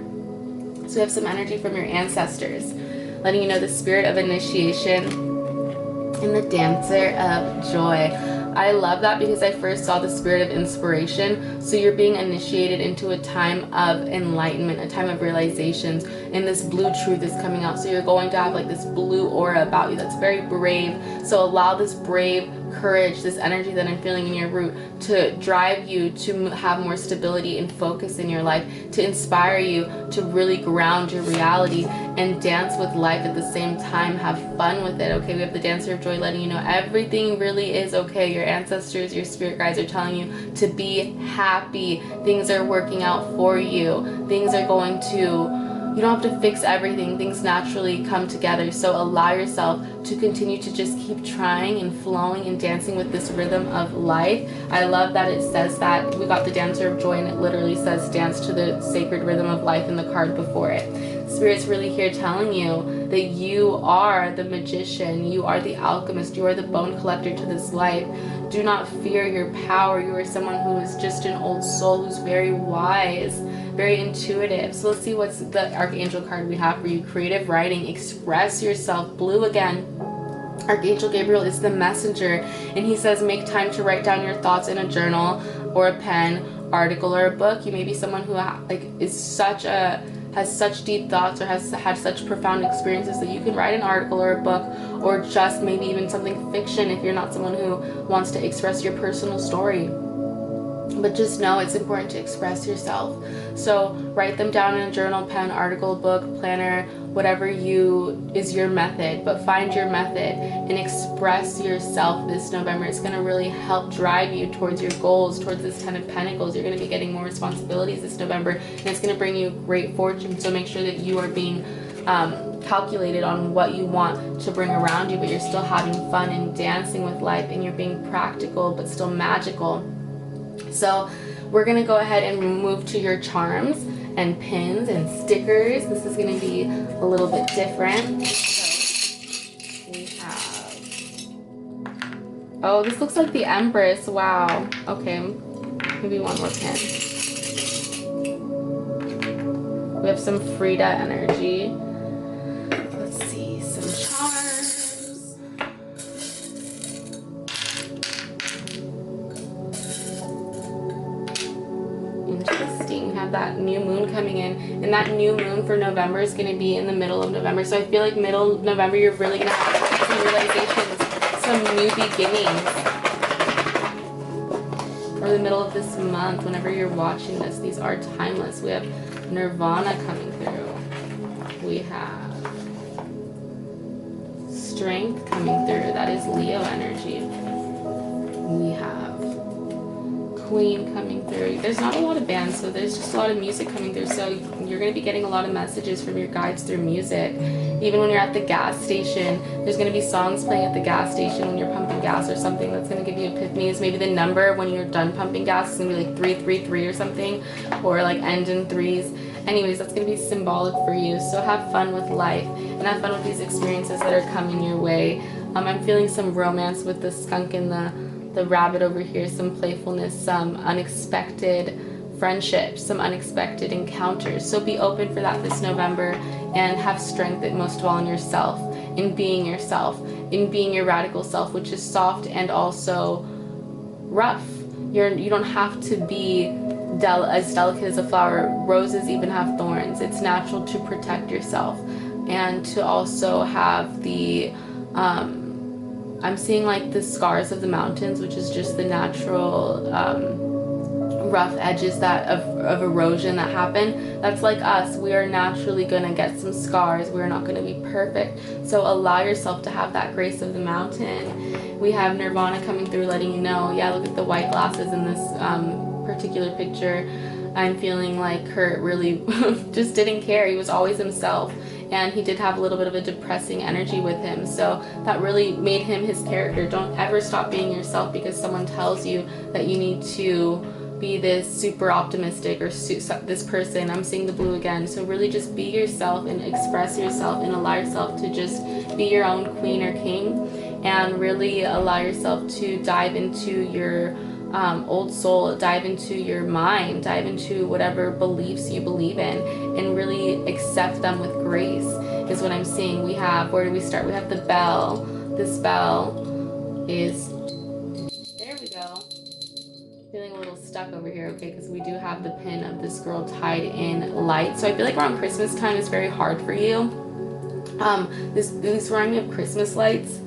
[SPEAKER 1] So we have some energy from your ancestors, letting you know the spirit of initiation and the dancer of joy. I love that because I first saw the spirit of inspiration. So you're being initiated into a time of enlightenment, a time of realizations, and this blue truth is coming out. So you're going to have like this blue aura about you that's very brave. So allow this brave courage, this energy that I'm feeling in your root, to drive you to have more stability and focus in your life, to inspire you to really ground your reality and dance with life at the same time. Have fun with it. Okay, we have the dancer of joy letting you know everything really is okay. Your ancestors, your spirit guides are telling you to be happy. Things are working out for you. Things are going to, you don't have to fix everything. Things naturally come together. So allow yourself to continue to just keep trying and flowing and dancing with this rhythm of life. I love that it says that. We got the dancer of joy and it literally says dance to the sacred rhythm of life in the card before it. Spirit's really here telling you that you are the magician, you are the alchemist, you are the bone collector to this life. Do not fear your power. You are someone who is just an old soul who's very wise, very intuitive. So let's see what's the Archangel card we have for you. Creative writing, express yourself. Blue again. Archangel Gabriel is the messenger, and he says make time to write down your thoughts in a journal or a pen, article, or a book. You may be someone who has such deep thoughts or has had such profound experiences that you can write an article or a book, or just maybe even something fiction if you're not someone who wants to express your personal story. But just know it's important to express yourself. So write them down in a journal, pen, article, book, planner, whatever is your method. But find your method and express yourself this November. It's going to really help drive you towards your goals, towards this 10 of Pentacles. You're going to be getting more responsibilities this November, and it's going to bring you great fortune. So make sure that you are being calculated on what you want to bring around you, but you're still having fun and dancing with life, and you're being practical but still magical. So we're going to go ahead and move to your charms and pins and stickers. This is going to be a little bit different. So we have, oh, this looks like the Empress. Wow. Okay, maybe one more pin. We have some Frida energy. Let's see, some charms. Interesting. We have that new moon coming in, and that new moon for November is going to be in the middle of November. So I feel like middle of November you're really going to have some realizations, some new beginnings. Or the middle of this month, whenever you're watching this, these are timeless. We have Nirvana coming through. We have Strength coming through. That is Leo energy. We have Queen coming through. There's not a lot of bands, so there's just a lot of music coming through. So you're going to be getting a lot of messages from your guides through music. Even when you're at the gas station, there's going to be songs playing at the gas station when you're pumping gas or something that's going to give you epiphanies. Maybe the number when you're done pumping gas is going to be like 333 or something, or like end in threes. Anyways, that's going to be symbolic for you. So have fun with life and have fun with these experiences that are coming your way. I'm feeling some romance with the skunk and the rabbit over here, some playfulness, some unexpected friendships, some unexpected encounters. So be open for that this November, and have strength, most of all, in yourself, in being yourself, in being your radical self, which is soft and also rough. You don't have to be as delicate as a flower. Roses even have thorns. It's natural to protect yourself, and to also have the I'm seeing like the scars of the mountains, which is just the natural rough edges that of erosion that happen. That's like us. We are naturally gonna get some scars. We're not gonna be perfect. So allow yourself to have that grace of the mountain. We have Nirvana coming through, letting you know, yeah, look at the white glasses in this particular picture. I'm feeling like Kurt really just didn't care. He was always himself, and he did have a little bit of a depressing energy with him, so that really made him his character. Don't ever stop being yourself because someone tells you that you need to be this super optimistic or this person. I'm seeing the blue again. So really just be yourself and express yourself, and allow yourself to just be your own queen or king, and really allow yourself to dive into your old soul, dive into your mind, dive into whatever beliefs you believe in, and really accept them with grace is what I'm seeing. We have, where do we start? We have the bell. This bell is, there we go. Feeling a little stuck over here, okay, because we do have the pin of this girl tied in light. So I feel like around Christmas time is very hard for you. These remind me of Christmas lights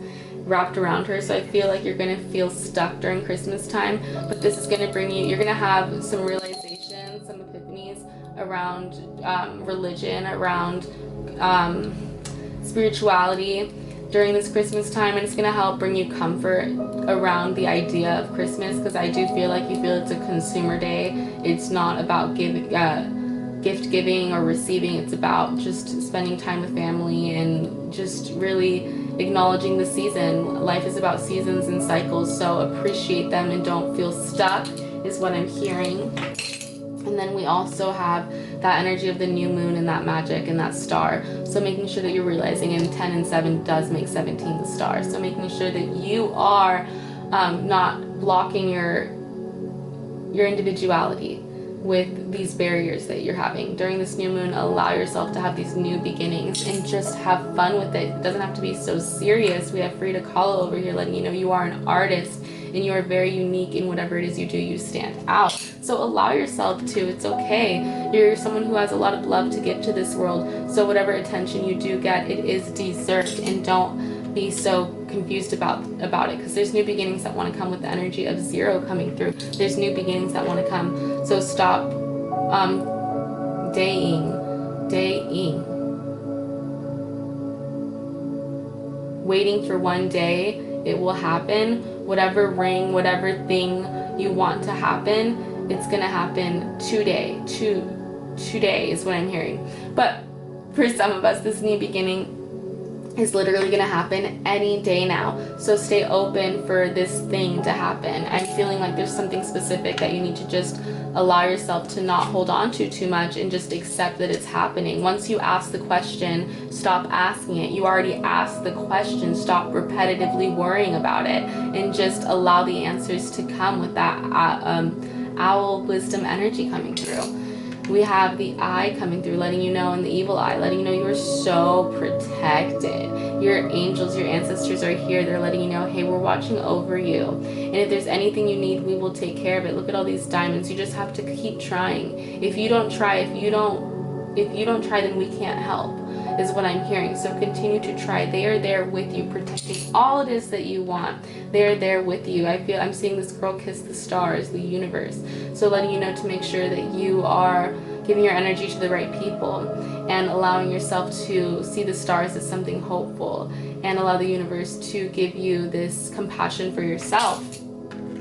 [SPEAKER 1] wrapped around her, so I feel like you're gonna feel stuck during Christmas time, but this is gonna bring you, you're gonna have some realizations, some epiphanies around religion, around spirituality during this Christmas time, and it's gonna help bring you comfort around the idea of Christmas, because I do feel like you feel it's a consumer day. It's not about gift giving or receiving. It's about just spending time with family and just really acknowledging the season. Life is about seasons and cycles, so appreciate them and don't feel stuck is what I'm hearing. And then we also have that energy of the new moon and that magic and that star. So making sure that you're realizing, and 10 and 7 does make 17 the star. So making sure that you are not blocking your individuality with these barriers that you're having. During this new moon, allow yourself to have these new beginnings and just have fun with it. It doesn't have to be so serious. We have Frida Kahlo over here letting you know you are an artist and you are very unique in whatever it is you do. You stand out. So allow yourself to. It's okay. You're someone who has a lot of love to give to this world. So whatever attention you do get, it is deserved, and don't be so confused about it, because there's new beginnings that want to come with the energy of 0 coming through. There's new beginnings that want to come. So stop daying, waiting for one day. It will happen. Whatever ring, whatever thing you want to happen, it's gonna happen today. Today is what I'm hearing. But for some of us, this new beginning is literally going to happen any day now. So stay open for this thing to happen. I'm feeling like there's something specific that you need to just allow yourself to not hold on to too much and just accept that it's happening. Once you ask the question, stop asking it. You already asked the question. Stop repetitively worrying about it and just allow the answers to come with that owl wisdom energy coming through. We have the eye coming through, letting you know, and the evil eye, letting you know you are so protected. Your angels, your ancestors are here. They're letting you know, hey, we're watching over you. And if there's anything you need, we will take care of it. Look at all these diamonds. You just have to keep trying. If you don't try, if you don't try, then we can't help, is what I'm hearing. So continue to try. They are there with you, protecting all it is that you want. They're there with you. I'm seeing this girl kiss the stars, the universe. So letting you know to make sure that you are giving your energy to the right people and allowing yourself to see the stars as something hopeful, and allow the universe to give you this compassion for yourself.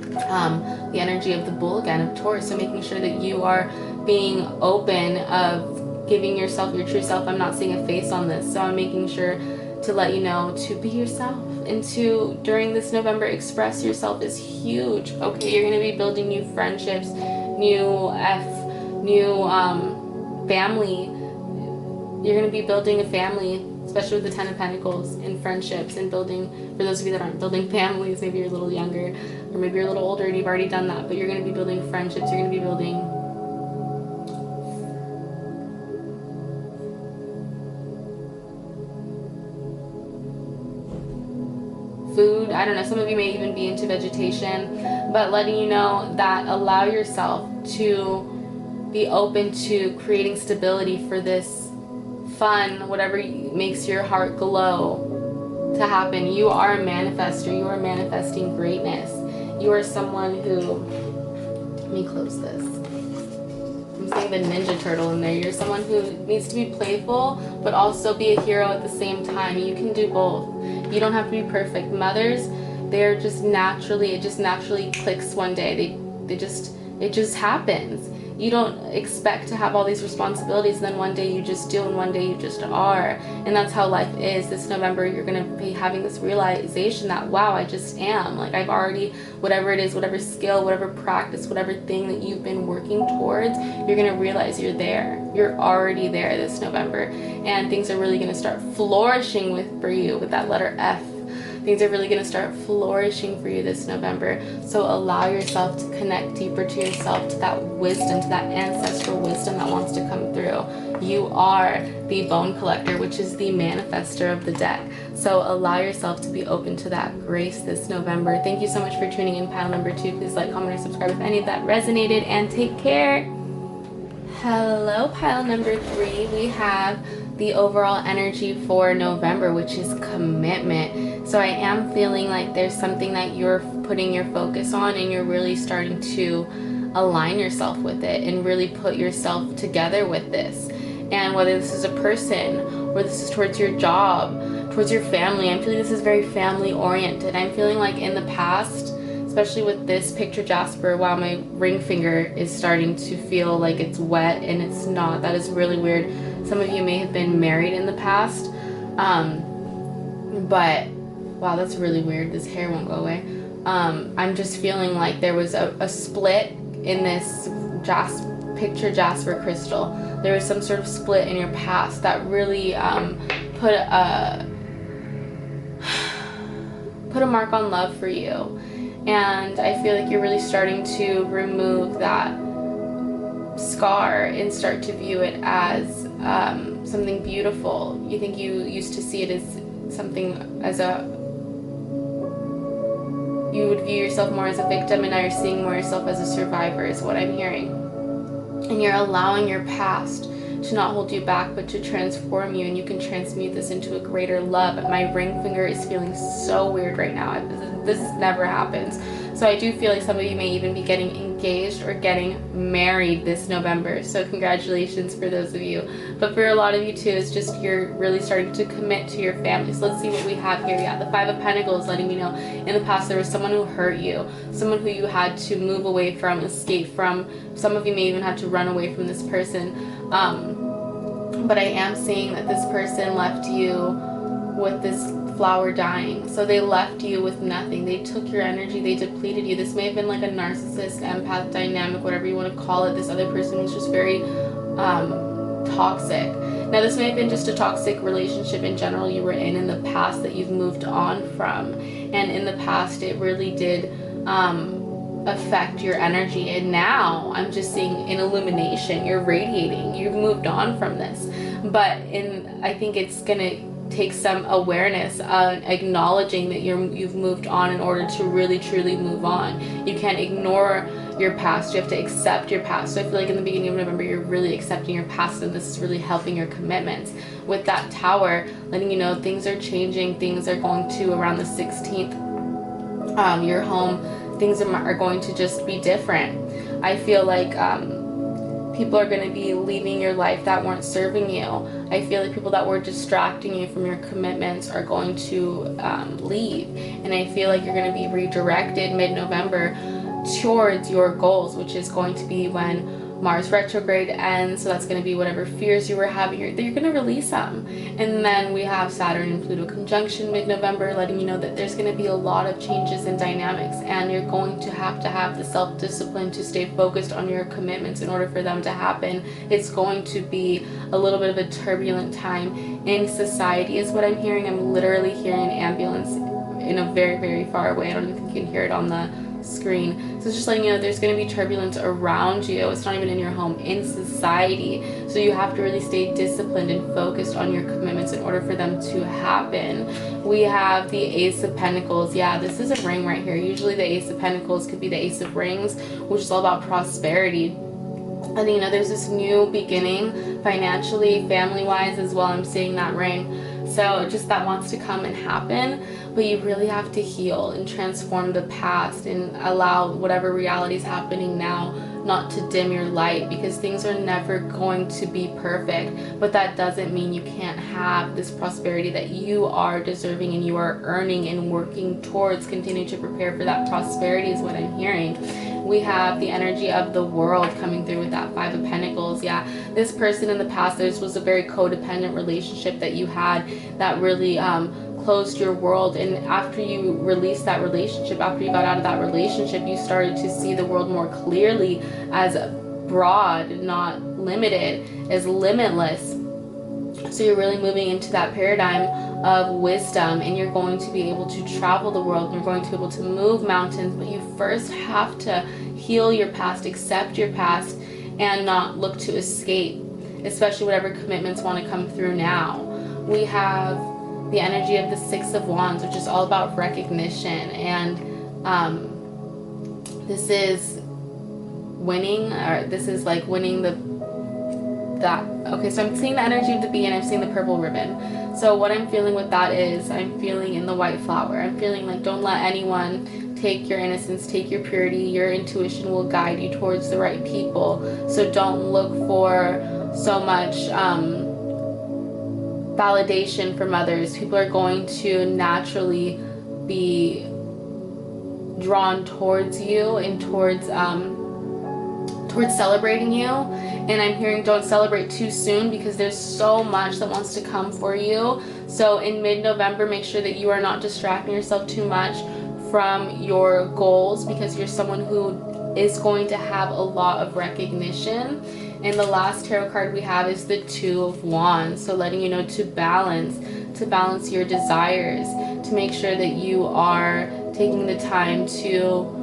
[SPEAKER 1] The energy of the bull again, of Taurus. So making sure that you are being open of giving yourself your true self. I'm not seeing a face on this, so I'm making sure to let you know to be yourself, and to, during this November, express yourself is huge. Okay, you're going to be building new friendships, new family. You're going to be building a family, especially with the Ten of Pentacles, in friendships and building, for those of you that aren't building families, maybe you're a little younger, or maybe you're a little older and you've already done that, but you're going to be building friendships, you're going to be building food. I don't know, some of you may even be into vegetation, but letting you know that allow yourself to be open to creating stability for this fun, whatever makes your heart glow, to happen. You are a manifester. You are manifesting greatness. You are someone who, let me close this. I'm seeing the Ninja Turtle in there. You're someone who needs to be playful, but also be a hero at the same time. You can do both. You don't have to be perfect. Mothers, they're just naturally, it just naturally clicks one day. It just happens. You don't expect to have all these responsibilities, and then one day you just do, and one day you just are. And that's how life is. This November, you're going to be having this realization that, wow, I just am. Like, I've already, whatever it is, whatever skill, whatever practice, whatever thing that you've been working towards, you're going to realize you're there. You're already there this November. And things are really going to start flourishing for you with that letter F. Things are really going to start flourishing for you this November. So allow yourself to connect deeper to yourself, to that wisdom, to that ancestral wisdom that wants to come through. You are the bone collector, which is the manifester of the deck. So allow yourself to be open to that grace this November. Thank you so much for tuning in pile number 2. Please like, comment, or subscribe if any of that resonated, and take care. Hello, pile number 3. We have the overall energy for November, which is commitment. So I am feeling like there's something that you're putting your focus on, and you're really starting to align yourself with it and really put yourself together with this. And whether this is a person, or this is towards your job, towards your family, I'm feeling this is very family oriented. I'm feeling like in the past, especially with this picture Jasper, wow, my ring finger is starting to feel like it's wet, and it's not. That is really weird. Some of you may have been married in the past, but wow, that's really weird. This hair won't go away. I'm just feeling like there was a split in this picture Jasper crystal. There was some sort of split in your past that really put a mark on love for you. And I feel like you're really starting to remove that scar and start to view it as something beautiful. You think you used to see it as something, you would view yourself more as a victim, and now you're seeing more yourself as a survivor, is what I'm hearing. And you're allowing your past to not hold you back, but to transform you, and you can transmute this into a greater love. My ring finger is feeling so weird right now. This never happens. So I do feel like some of you may even be getting engaged or getting married this November. So congratulations for those of you. But for a lot of you too, it's just you're really starting to commit to your family. So let's see what we have here. Yeah, the 5 of Pentacles letting me know in the past there was someone who hurt you, someone who you had to move away from, escape from. Some of you may even have to run away from this person. But I am seeing that this person left you with this flower dying. So they left you with nothing. They took your energy. They depleted you. This may have been like a narcissist, empath dynamic, whatever you want to call it. This other person was just very toxic. Now this may have been just a toxic relationship in general you were in the past that you've moved on from. And in the past it really did affect your energy, and now I'm just seeing an illumination. You're radiating. You've moved on from this, but I think it's gonna take some awareness, acknowledging that you've moved on in order to really truly move on. You can't ignore your past. You have to accept your past. So I feel like in the beginning of November you're really accepting your past, and this is really helping your commitments. With that Tower letting you know things are changing. Things are going to, around the 16th, your home, things are going to just be different. I feel like people are going to be leaving your life that weren't serving you. I feel like people that were distracting you from your commitments are going to leave. And I feel like you're going to be redirected mid-November towards your goals, which is going to be when Mars retrograde ends, so that's going to be whatever fears you were having, you're going to release them. And then we have Saturn and Pluto conjunction mid-November, letting you know that there's going to be a lot of changes in dynamics, and you're going to have the self-discipline to stay focused on your commitments in order for them to happen. It's going to be a little bit of a turbulent time in society is what I'm hearing. I'm literally hearing an ambulance in a very, very far away. I don't even think you can hear it on the screen. So it's just letting you know there's going to be turbulence around you. It's not even in your home, in society. So you have to really stay disciplined and focused on your commitments in order for them to happen. We have the Ace of Pentacles. Yeah, this is a ring right here. Usually the Ace of Pentacles could be the Ace of Rings, which is all about prosperity. I think, you know, there's this new beginning financially, family-wise as well. I'm seeing that ring. So just that wants to come and happen, but you really have to heal and transform the past and allow whatever reality is happening now not to dim your light, because things are never going to be perfect. But that doesn't mean you can't have this prosperity that you are deserving and you are earning and working towards. Continue to prepare for that prosperity is what I'm hearing. We have the energy of the World coming through with that Five of Pentacles. Yeah, this person in the past, this was a very codependent relationship that you had that really closed your world, and after you released that relationship, after you got out of that relationship, you started to see the world more clearly as broad, not limited, as limitless. So you're really moving into that paradigm of wisdom, and you're going to be able to travel the world, and you're going to be able to move mountains, but you first have to heal your past, accept your past, and not look to escape, especially whatever commitments want to come through now. We have the energy of the Six of Wands, which is all about recognition, and this is winning, or this is like winning okay, so I'm seeing the energy of the bee and I'm seeing the purple ribbon. So what I'm feeling with that is I'm feeling in the white flower. I'm feeling like, don't let anyone take your innocence, take your purity. Your intuition will guide you towards the right people. So don't look for so much validation from others. People are going to naturally be drawn towards you and towards celebrating you. And I'm hearing don't celebrate too soon, because there's so much that wants to come for you. So in mid-November, make sure that you are not distracting yourself too much from your goals, because you're someone who is going to have a lot of recognition. And the last tarot card we have is the Two of Wands. So letting you know to balance your desires, to make sure that you are taking the time to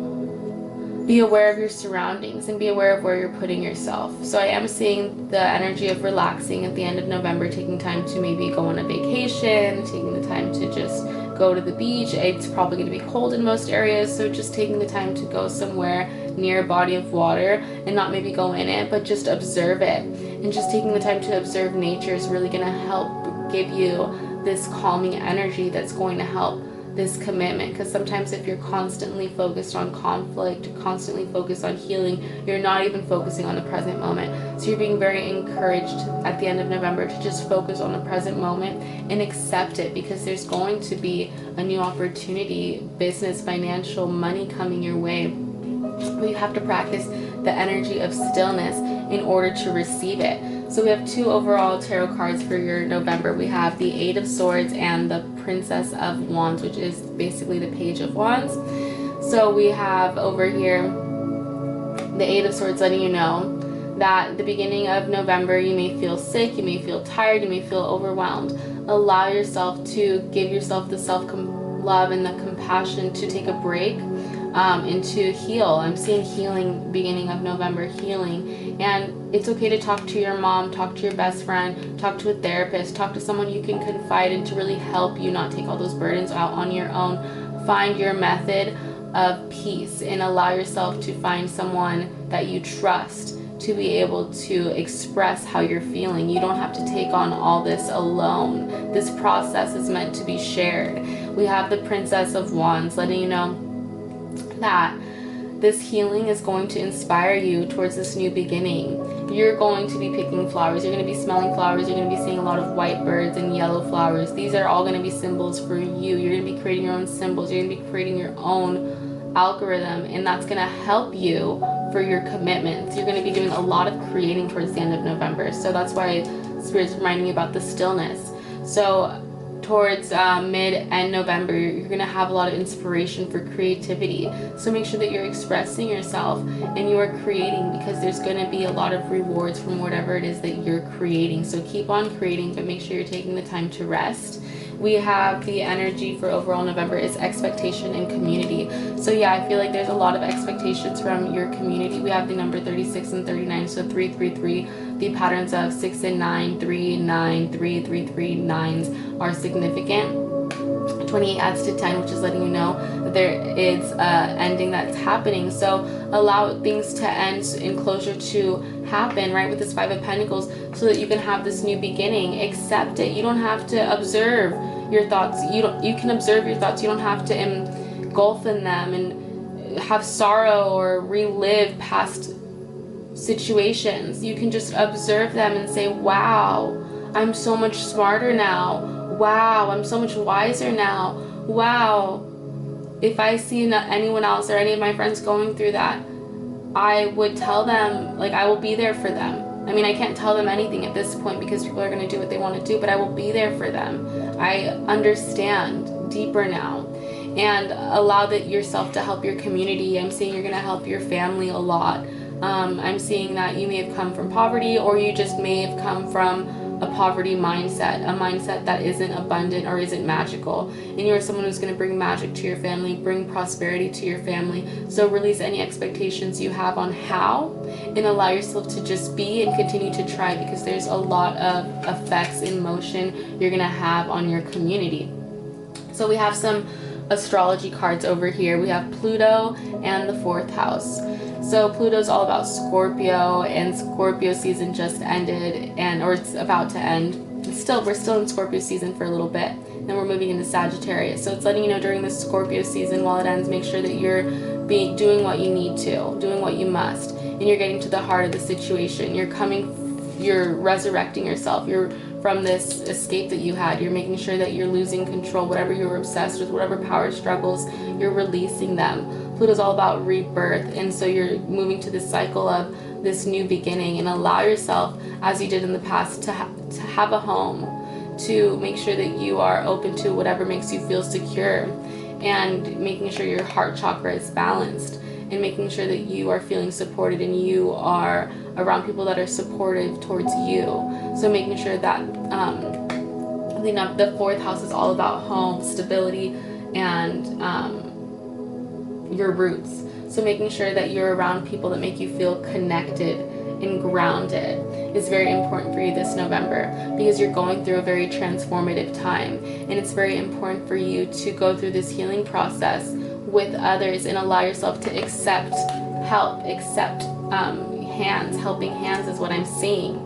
[SPEAKER 1] be aware of your surroundings and be aware of where you're putting yourself. So I am seeing the energy of relaxing at the end of November, taking time to maybe go on a vacation, taking the time to just go to the beach. It's probably going to be cold in most areas, so just taking the time to go somewhere near a body of water and not maybe go in it, but just observe it. And just taking the time to observe nature is really going to help give you this calming energy that's going to help this commitment. Because sometimes if you're constantly focused on conflict, constantly focused on healing, you're not even focusing on the present moment. So you're being very encouraged at the end of November to just focus on the present moment and accept it, because there's going to be a new opportunity, business, financial, money coming your way. But you have to practice the energy of stillness in order to receive it. So we have two overall tarot cards for your November. We have the Eight of Swords and the Princess of Wands, which is basically the Page of Wands. So we have over here the Eight of Swords, letting you know that at the beginning of November you may feel sick, you may feel tired, you may feel overwhelmed. Allow yourself to give yourself the self-love and the compassion to take a break and to heal. I'm seeing healing beginning of November, healing. And it's okay to talk to your mom, talk to your best friend, talk to a therapist, talk to someone you can confide in to really help you not take all those burdens out on your own. Find your method of peace and allow yourself to find someone that you trust to be able to express how you're feeling. You don't have to take on all this alone. This process is meant to be shared. We have the Princess of Wands, letting you know that this healing is going to inspire you towards this new beginning. You're going to be picking flowers, you're going to be smelling flowers, you're going to be seeing a lot of white birds and yellow flowers. These are all going to be symbols for you. You're going to be creating your own symbols, you're going to be creating your own algorithm, and that's going to help you for your commitments. You're going to be doing a lot of creating towards the end of November. So that's why Spirit's reminding you about the stillness. So towards mid-end November, you're going to have a lot of inspiration for creativity. So make sure that you're expressing yourself and you are creating, because there's going to be a lot of rewards from whatever it is that you're creating. So keep on creating, but make sure you're taking the time to rest. We have the energy for overall November is expectation and community. So yeah, I feel like there's a lot of expectations from your community. We have the number 36 and 39, so 333. The patterns of 6 and 9, 3, 9, 3, 3, 3, 9s are significant. 28 adds to 10, which is letting you know that there is a ending that's happening. So allow things to end and closure to happen, right, with this 5 of Pentacles, so that you can have this new beginning. Accept it. You don't have to observe your thoughts. You can observe your thoughts. You don't have to engulf in them and have sorrow or relive past situations. You can just observe them and say, wow, I'm so much smarter now. Wow, I'm so much wiser now. Wow, if I see anyone else or any of my friends going through that, I would tell them, like, I will be there for them. I mean, I can't tell them anything at this point because people are going to do what they want to do, but I will be there for them. I understand deeper now. And allow that yourself to help your community. I'm seeing you're going to help your family a lot. I'm seeing that you may have come from poverty, or you just may have come from a poverty mindset, a mindset that isn't abundant or isn't magical. And you're someone who's going to bring magic to your family, bring prosperity to your family. So release any expectations you have on how, and allow yourself to just be and continue to try, because there's a lot of effects in motion you're going to have on your community. So we have some astrology cards over here. We have Pluto and the 4th house. So Pluto's all about Scorpio, and Scorpio season just ended, or it's about to end. We're still in Scorpio season for a little bit. Then we're moving into Sagittarius. So it's letting you know during the Scorpio season, while it ends, make sure that you're doing what you need to, doing what you must, and you're getting to the heart of the situation. You're resurrecting yourself. You're from this escape that you had. You're making sure that you're losing control. Whatever you were obsessed with, whatever power struggles, you're releasing them. Pluto's all about rebirth, and so you're moving to this cycle of this new beginning, and allow yourself, as you did in the past, to have a home, to make sure that you are open to whatever makes you feel secure, and making sure your heart chakra is balanced, and making sure that you are feeling supported and you are around people that are supportive towards you. So making sure that the 4th house is all about home, stability, and your roots. So making sure that you're around people that make you feel connected and grounded is very important for you this November, because you're going through a very transformative time, and it's very important for you to go through this healing process with others and allow yourself to accept help, helping hands is what I'm seeing.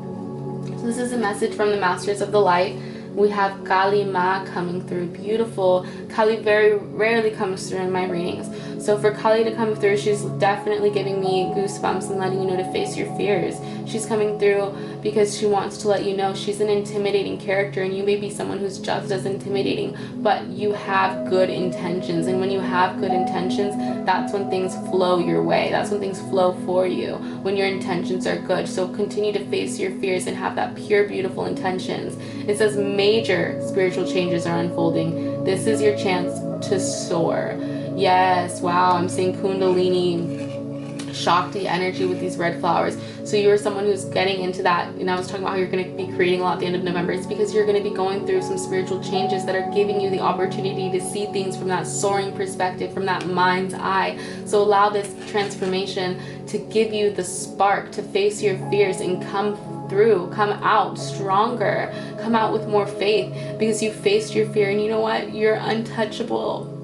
[SPEAKER 1] So this is a message from the Masters of the Light. We have Kali Ma coming through. Beautiful. Kali very rarely comes through in my readings. So for Kali to come through, she's definitely giving me goosebumps and letting you know to face your fears. She's coming through because she wants to let you know she's an intimidating character, and you may be someone who's just as intimidating, but you have good intentions. And when you have good intentions, that's when things flow your way. That's when things flow for you, when your intentions are good. So continue to face your fears and have that pure, beautiful intentions. It says major spiritual changes are unfolding. This is your chance to soar. Yes, wow, I'm seeing Kundalini, Shakti energy with these red flowers. So you're someone who's getting into that, and I was talking about how you're going to be creating a lot at the end of November. It's because you're going to be going through some spiritual changes that are giving you the opportunity to see things from that soaring perspective, from that mind's eye. So allow this transformation to give you the spark to face your fears and come out stronger, come out with more faith, because you faced your fear. And you know what? You're untouchable.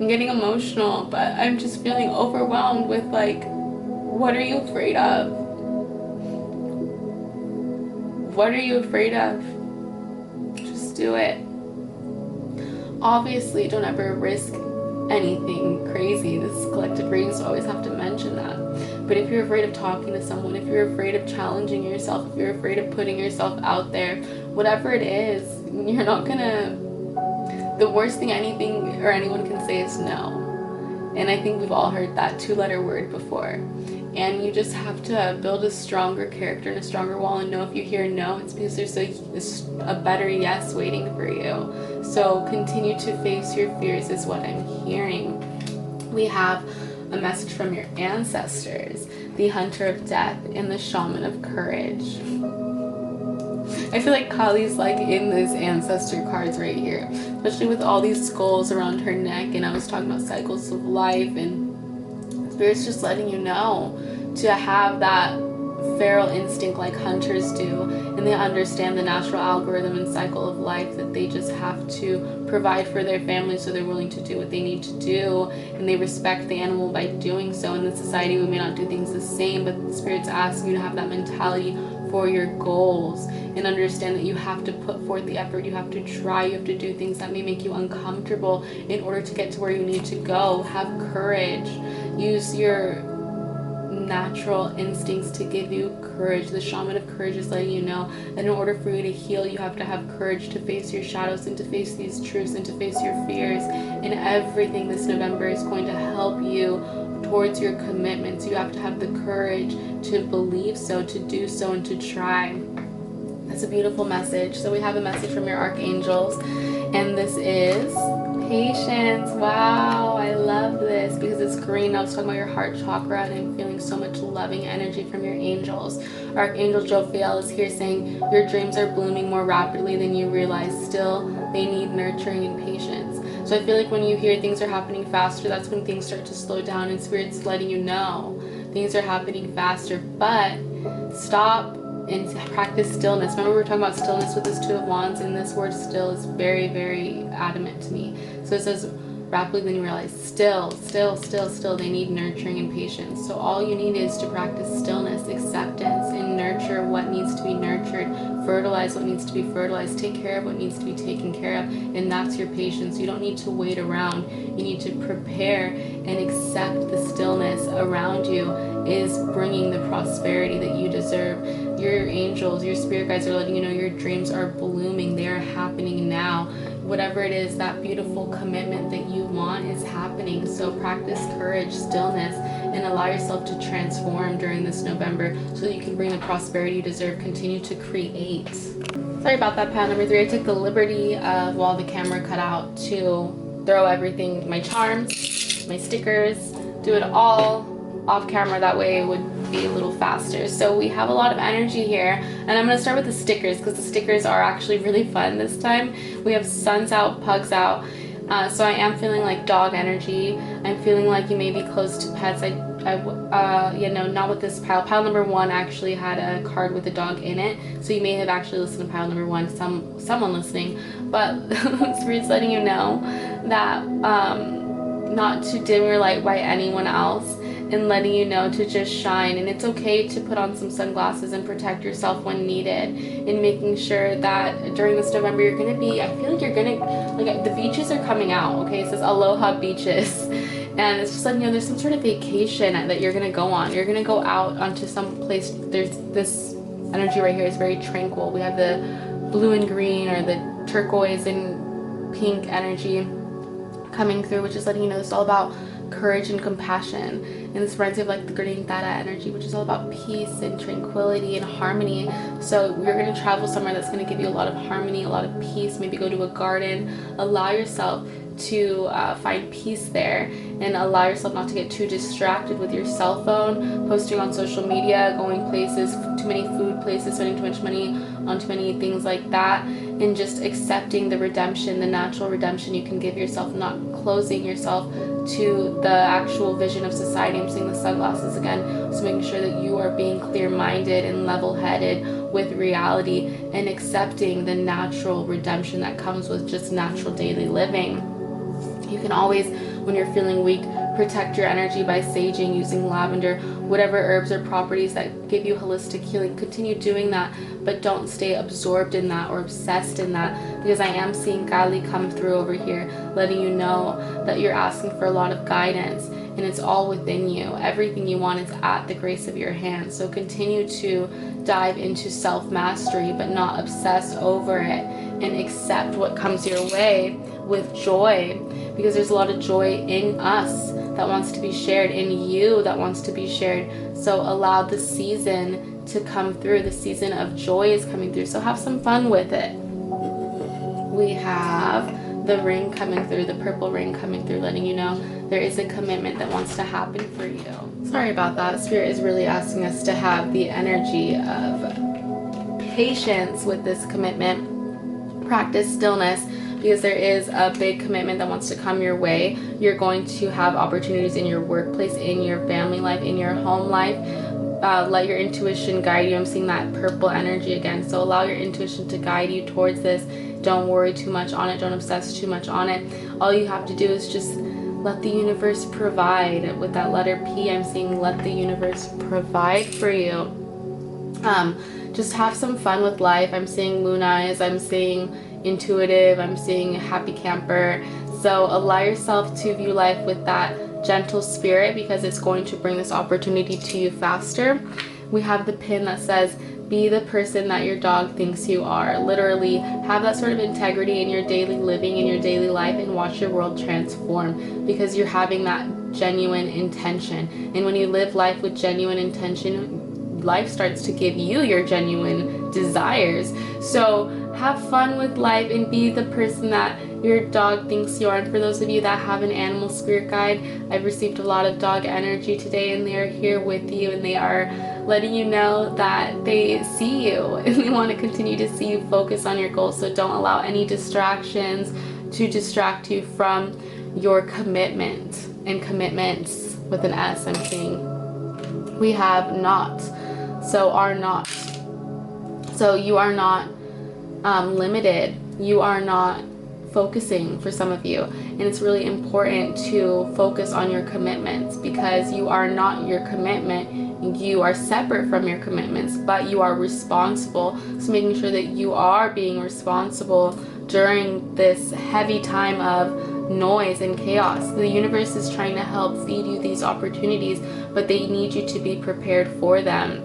[SPEAKER 1] I'm getting emotional, but I'm just feeling overwhelmed with, like, what are you afraid of? What are you afraid of? Just do it. Obviously, don't ever risk anything crazy. This is collective reading, so I always have to mention that. But if you're afraid of talking to someone, if you're afraid of challenging yourself, if you're afraid of putting yourself out there, whatever it is, you're not gonna... The worst thing anything or anyone can say is no. And I think we've all heard that 2-letter word before. And you just have to build a stronger character and a stronger wall, and know if you hear no, it's because there's a better yes waiting for you. So continue to face your fears is what I'm hearing. We have a message from your ancestors, the Hunter of Death and the Shaman of Courage. I feel like Kali's like in these ancestor cards right here, especially with all these skulls around her neck. And I was talking about cycles of life, and Spirit's just letting you know to have that feral instinct like hunters do, and they understand the natural algorithm and cycle of life, that they just have to provide for their family, so they're willing to do what they need to do, and they respect the animal by doing so. In the society, we may not do things the same, but the Spirit's asking you to have that mentality for your goals, and understand that you have to put forth the effort, you have to try, you have to do things that may make you uncomfortable in order to get to where you need to go. Have courage. Use your natural instincts to give you courage. The Shaman of Courage is letting you know that in order for you to heal, you have to have courage to face your shadows and to face these truths and to face your fears. And everything this November is going to help you towards your commitments. You have to have the courage to believe so, to do so, and to try. That's a beautiful message. So we have a message from your archangels, and this is patience. Wow, I love this because it's green. I was talking about your heart chakra, and I'm feeling so much loving energy from your angels. Archangel Jophiel is here saying your dreams are blooming more rapidly than you realize. Still, they need nurturing and patience. So I feel like when you hear things are happening faster, that's when things start to slow down, and Spirit's letting you know things are happening faster. But stop and practice stillness. Remember, we were talking about stillness with this Two of Wands, and this word still is very, very adamant to me. So it says rapidly then you realize still they need nurturing and patience. So all you need is to practice stillness, acceptance, and nurture what needs to be nurtured, fertilize what needs to be fertilized, take care of what needs to be taken care of, and that's your patience. You don't need to wait around. You need to prepare and accept the stillness around you is bringing the prosperity that you deserve. Your angels, your spirit guides are letting you know your dreams are blooming. They are happening now. Whatever it is, that beautiful commitment that you want is happening. So practice courage, stillness, and allow yourself to transform during this November so that you can bring the prosperity you deserve. Continue to create. Sorry about that, pile number 3. I took the liberty of, while the camera cut out, to throw everything, my charms, my stickers, do it all off camera. That way it would be a little faster. So we have a lot of energy here, and I'm going to start with the stickers because the stickers are actually really fun this time. We have suns out, pugs out. So I am feeling like dog energy. I'm feeling like you may be close to pets. Not with this pile. Pile number 1 actually had a card with a dog in it, so you may have actually listened to pile number 1. Someone listening, but Spirit's letting you know that not to dim your light by anyone else, and letting you know to just shine. And it's okay to put on some sunglasses and protect yourself when needed, and making sure that during this November you're gonna be, I feel like you're gonna, like, the beaches are coming out. Okay, it says Aloha Beaches, and it's just letting you know there's some sort of vacation that you're gonna go on. You're gonna go out onto some place. There's this energy right here is very tranquil. We have the blue and green, or the turquoise and pink energy coming through, which is letting you know it's all about courage and compassion. And this reminds me of like the green theta energy, which is all about peace and tranquility and harmony. So you're going to travel somewhere that's going to give you a lot of harmony, a lot of peace. Maybe go to a garden. Allow yourself to find peace there, and allow yourself not to get too distracted with your cell phone, posting on social media, going places, too many food places, spending too much money on too many things like that, and just accepting the redemption, the natural redemption you can give yourself, not closing yourself to the actual vision of society. I'm seeing the sunglasses again, so making sure that you are being clear-minded and level-headed with reality, and accepting the natural redemption that comes with just natural daily living. You can always, when you're feeling weak, protect your energy by saging, using lavender, whatever herbs or properties that give you holistic healing. Continue doing that, but don't stay absorbed in that or obsessed in that, because I am seeing Kali come through over here, letting you know that you're asking for a lot of guidance, and it's all within you. Everything you want is at the grace of your hand. So continue to dive into self-mastery, but not obsess over it, and accept what comes your way with joy, because there's a lot of joy in us that wants to be shared, in you that wants to be shared. So allow the season to come through. The season of joy is coming through. So have some fun with it. We have the ring coming through, the purple ring coming through, letting you know there is a commitment that wants to happen for you. Sorry about that. Spirit is really asking us to have the energy of patience with this commitment. Practice stillness, because there is a big commitment that wants to come your way. You're going to have opportunities in your workplace, in your family life, in your home life. Let your intuition guide you. I'm seeing that purple energy again. So allow your intuition to guide you towards this. Don't worry too much on it. Don't obsess too much on it. All you have to do is just let the universe provide. With that letter P, I'm seeing let the universe provide for you. Just have some fun with life. I'm seeing moon eyes. I'm seeing intuitive. I'm seeing happy camper. So allow yourself to view life with that gentle spirit, because it's going to bring this opportunity to you faster. We have the pin that says, be the person that your dog thinks you are. Literally have that sort of integrity in your daily living, in your daily life, and watch your world transform, because you're having that genuine intention. And when you live life with genuine intention, life starts to give you your genuine desires. So have fun with life and be the person that your dog thinks you are. And for those of you that have an animal spirit guide, I've received a lot of dog energy today, and they are here with you, and they are letting you know that they see you and they want to continue to see you focus on your goals. So don't allow any distractions to distract you from your commitment. And commitments with an S, I'm seeing. We have not. So are not. So you are not limited. You are not focusing for some of you. And it's really important to focus on your commitments, because you are not your commitment. You are separate from your commitments, but you are responsible. So making sure that you are being responsible during this heavy time of noise and chaos. The universe is trying to help feed you these opportunities, but they need you to be prepared for them.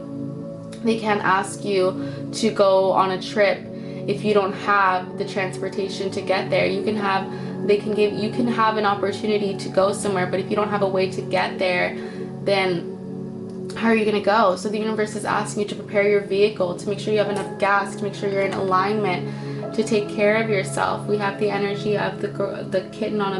[SPEAKER 1] They can't ask you to go on a trip if you don't have the transportation to get there. You can have an opportunity to go somewhere, but if you don't have a way to get there, then how are you going to go? So the universe is asking you to prepare your vehicle, to make sure you have enough gas, to make sure you're in alignment, to take care of yourself. We have the energy of the kitten on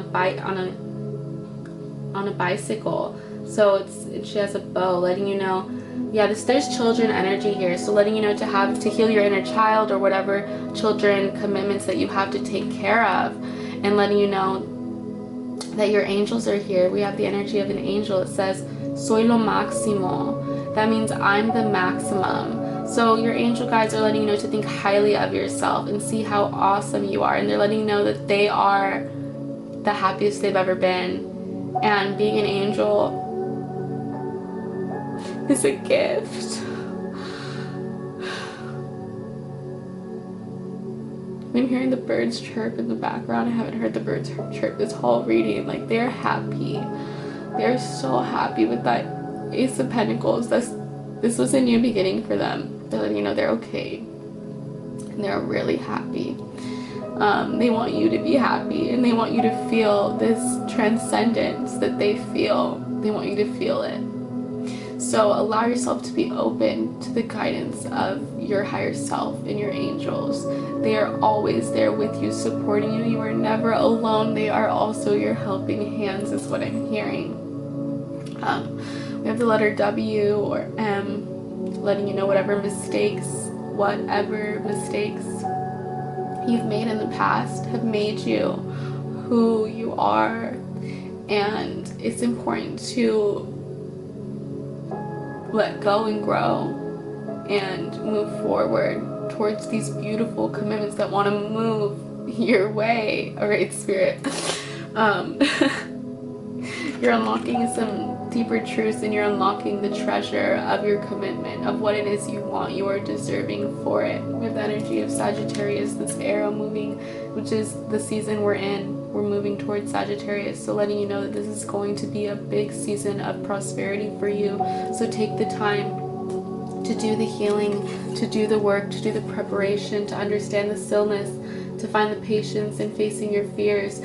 [SPEAKER 1] a bicycle. So she has a bow, letting you know, yeah, there's children energy here. So letting you know to heal your inner child, or whatever children commitments that you have to take care of, and letting you know that your angels are here. We have the energy of an angel. It says, soy lo máximo. That means I'm the maximum. So your angel guides are letting you know to think highly of yourself and see how awesome you are. And they're letting you know that they are the happiest they've ever been. And being an angel is a gift. I'm hearing the birds chirp in the background. I haven't heard the birds chirp this whole reading. Like, they're happy. They're so happy with that Ace of Pentacles. This was a new beginning for them. They're letting you know they're okay. And they're really happy. They want you to be happy, and they want you to feel this transcendence that they feel. They want you to feel it. So allow yourself to be open to the guidance of your higher self and your angels. They are always there with you, supporting you. You are never alone. They are also your helping hands, is what I'm hearing. We have the letter W or M, letting you know whatever mistakes you've made in the past have made you who you are. And it's important to let go and grow and move forward towards these beautiful commitments that want to move your way. All right, Spirit. You're unlocking some deeper truths, and you're unlocking the treasure of your commitment, of what it is you want. You are deserving for it. We have the energy of Sagittarius, this arrow moving, which is the season we're in. We're moving towards Sagittarius, so letting you know that this is going to be a big season of prosperity for you. So take the time to do the healing, to do the work, to do the preparation, to understand the stillness, to find the patience in facing your fears,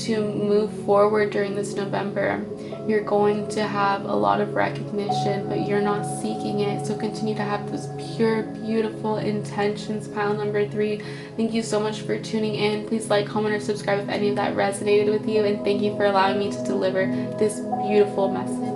[SPEAKER 1] to move forward during this November. You're going to have a lot of recognition, but you're not seeking it. So continue to have those pure, beautiful intentions. Pile number 3. Thank you so much for tuning in. Please like, comment, or subscribe if any of that resonated with you. And thank you for allowing me to deliver this beautiful message.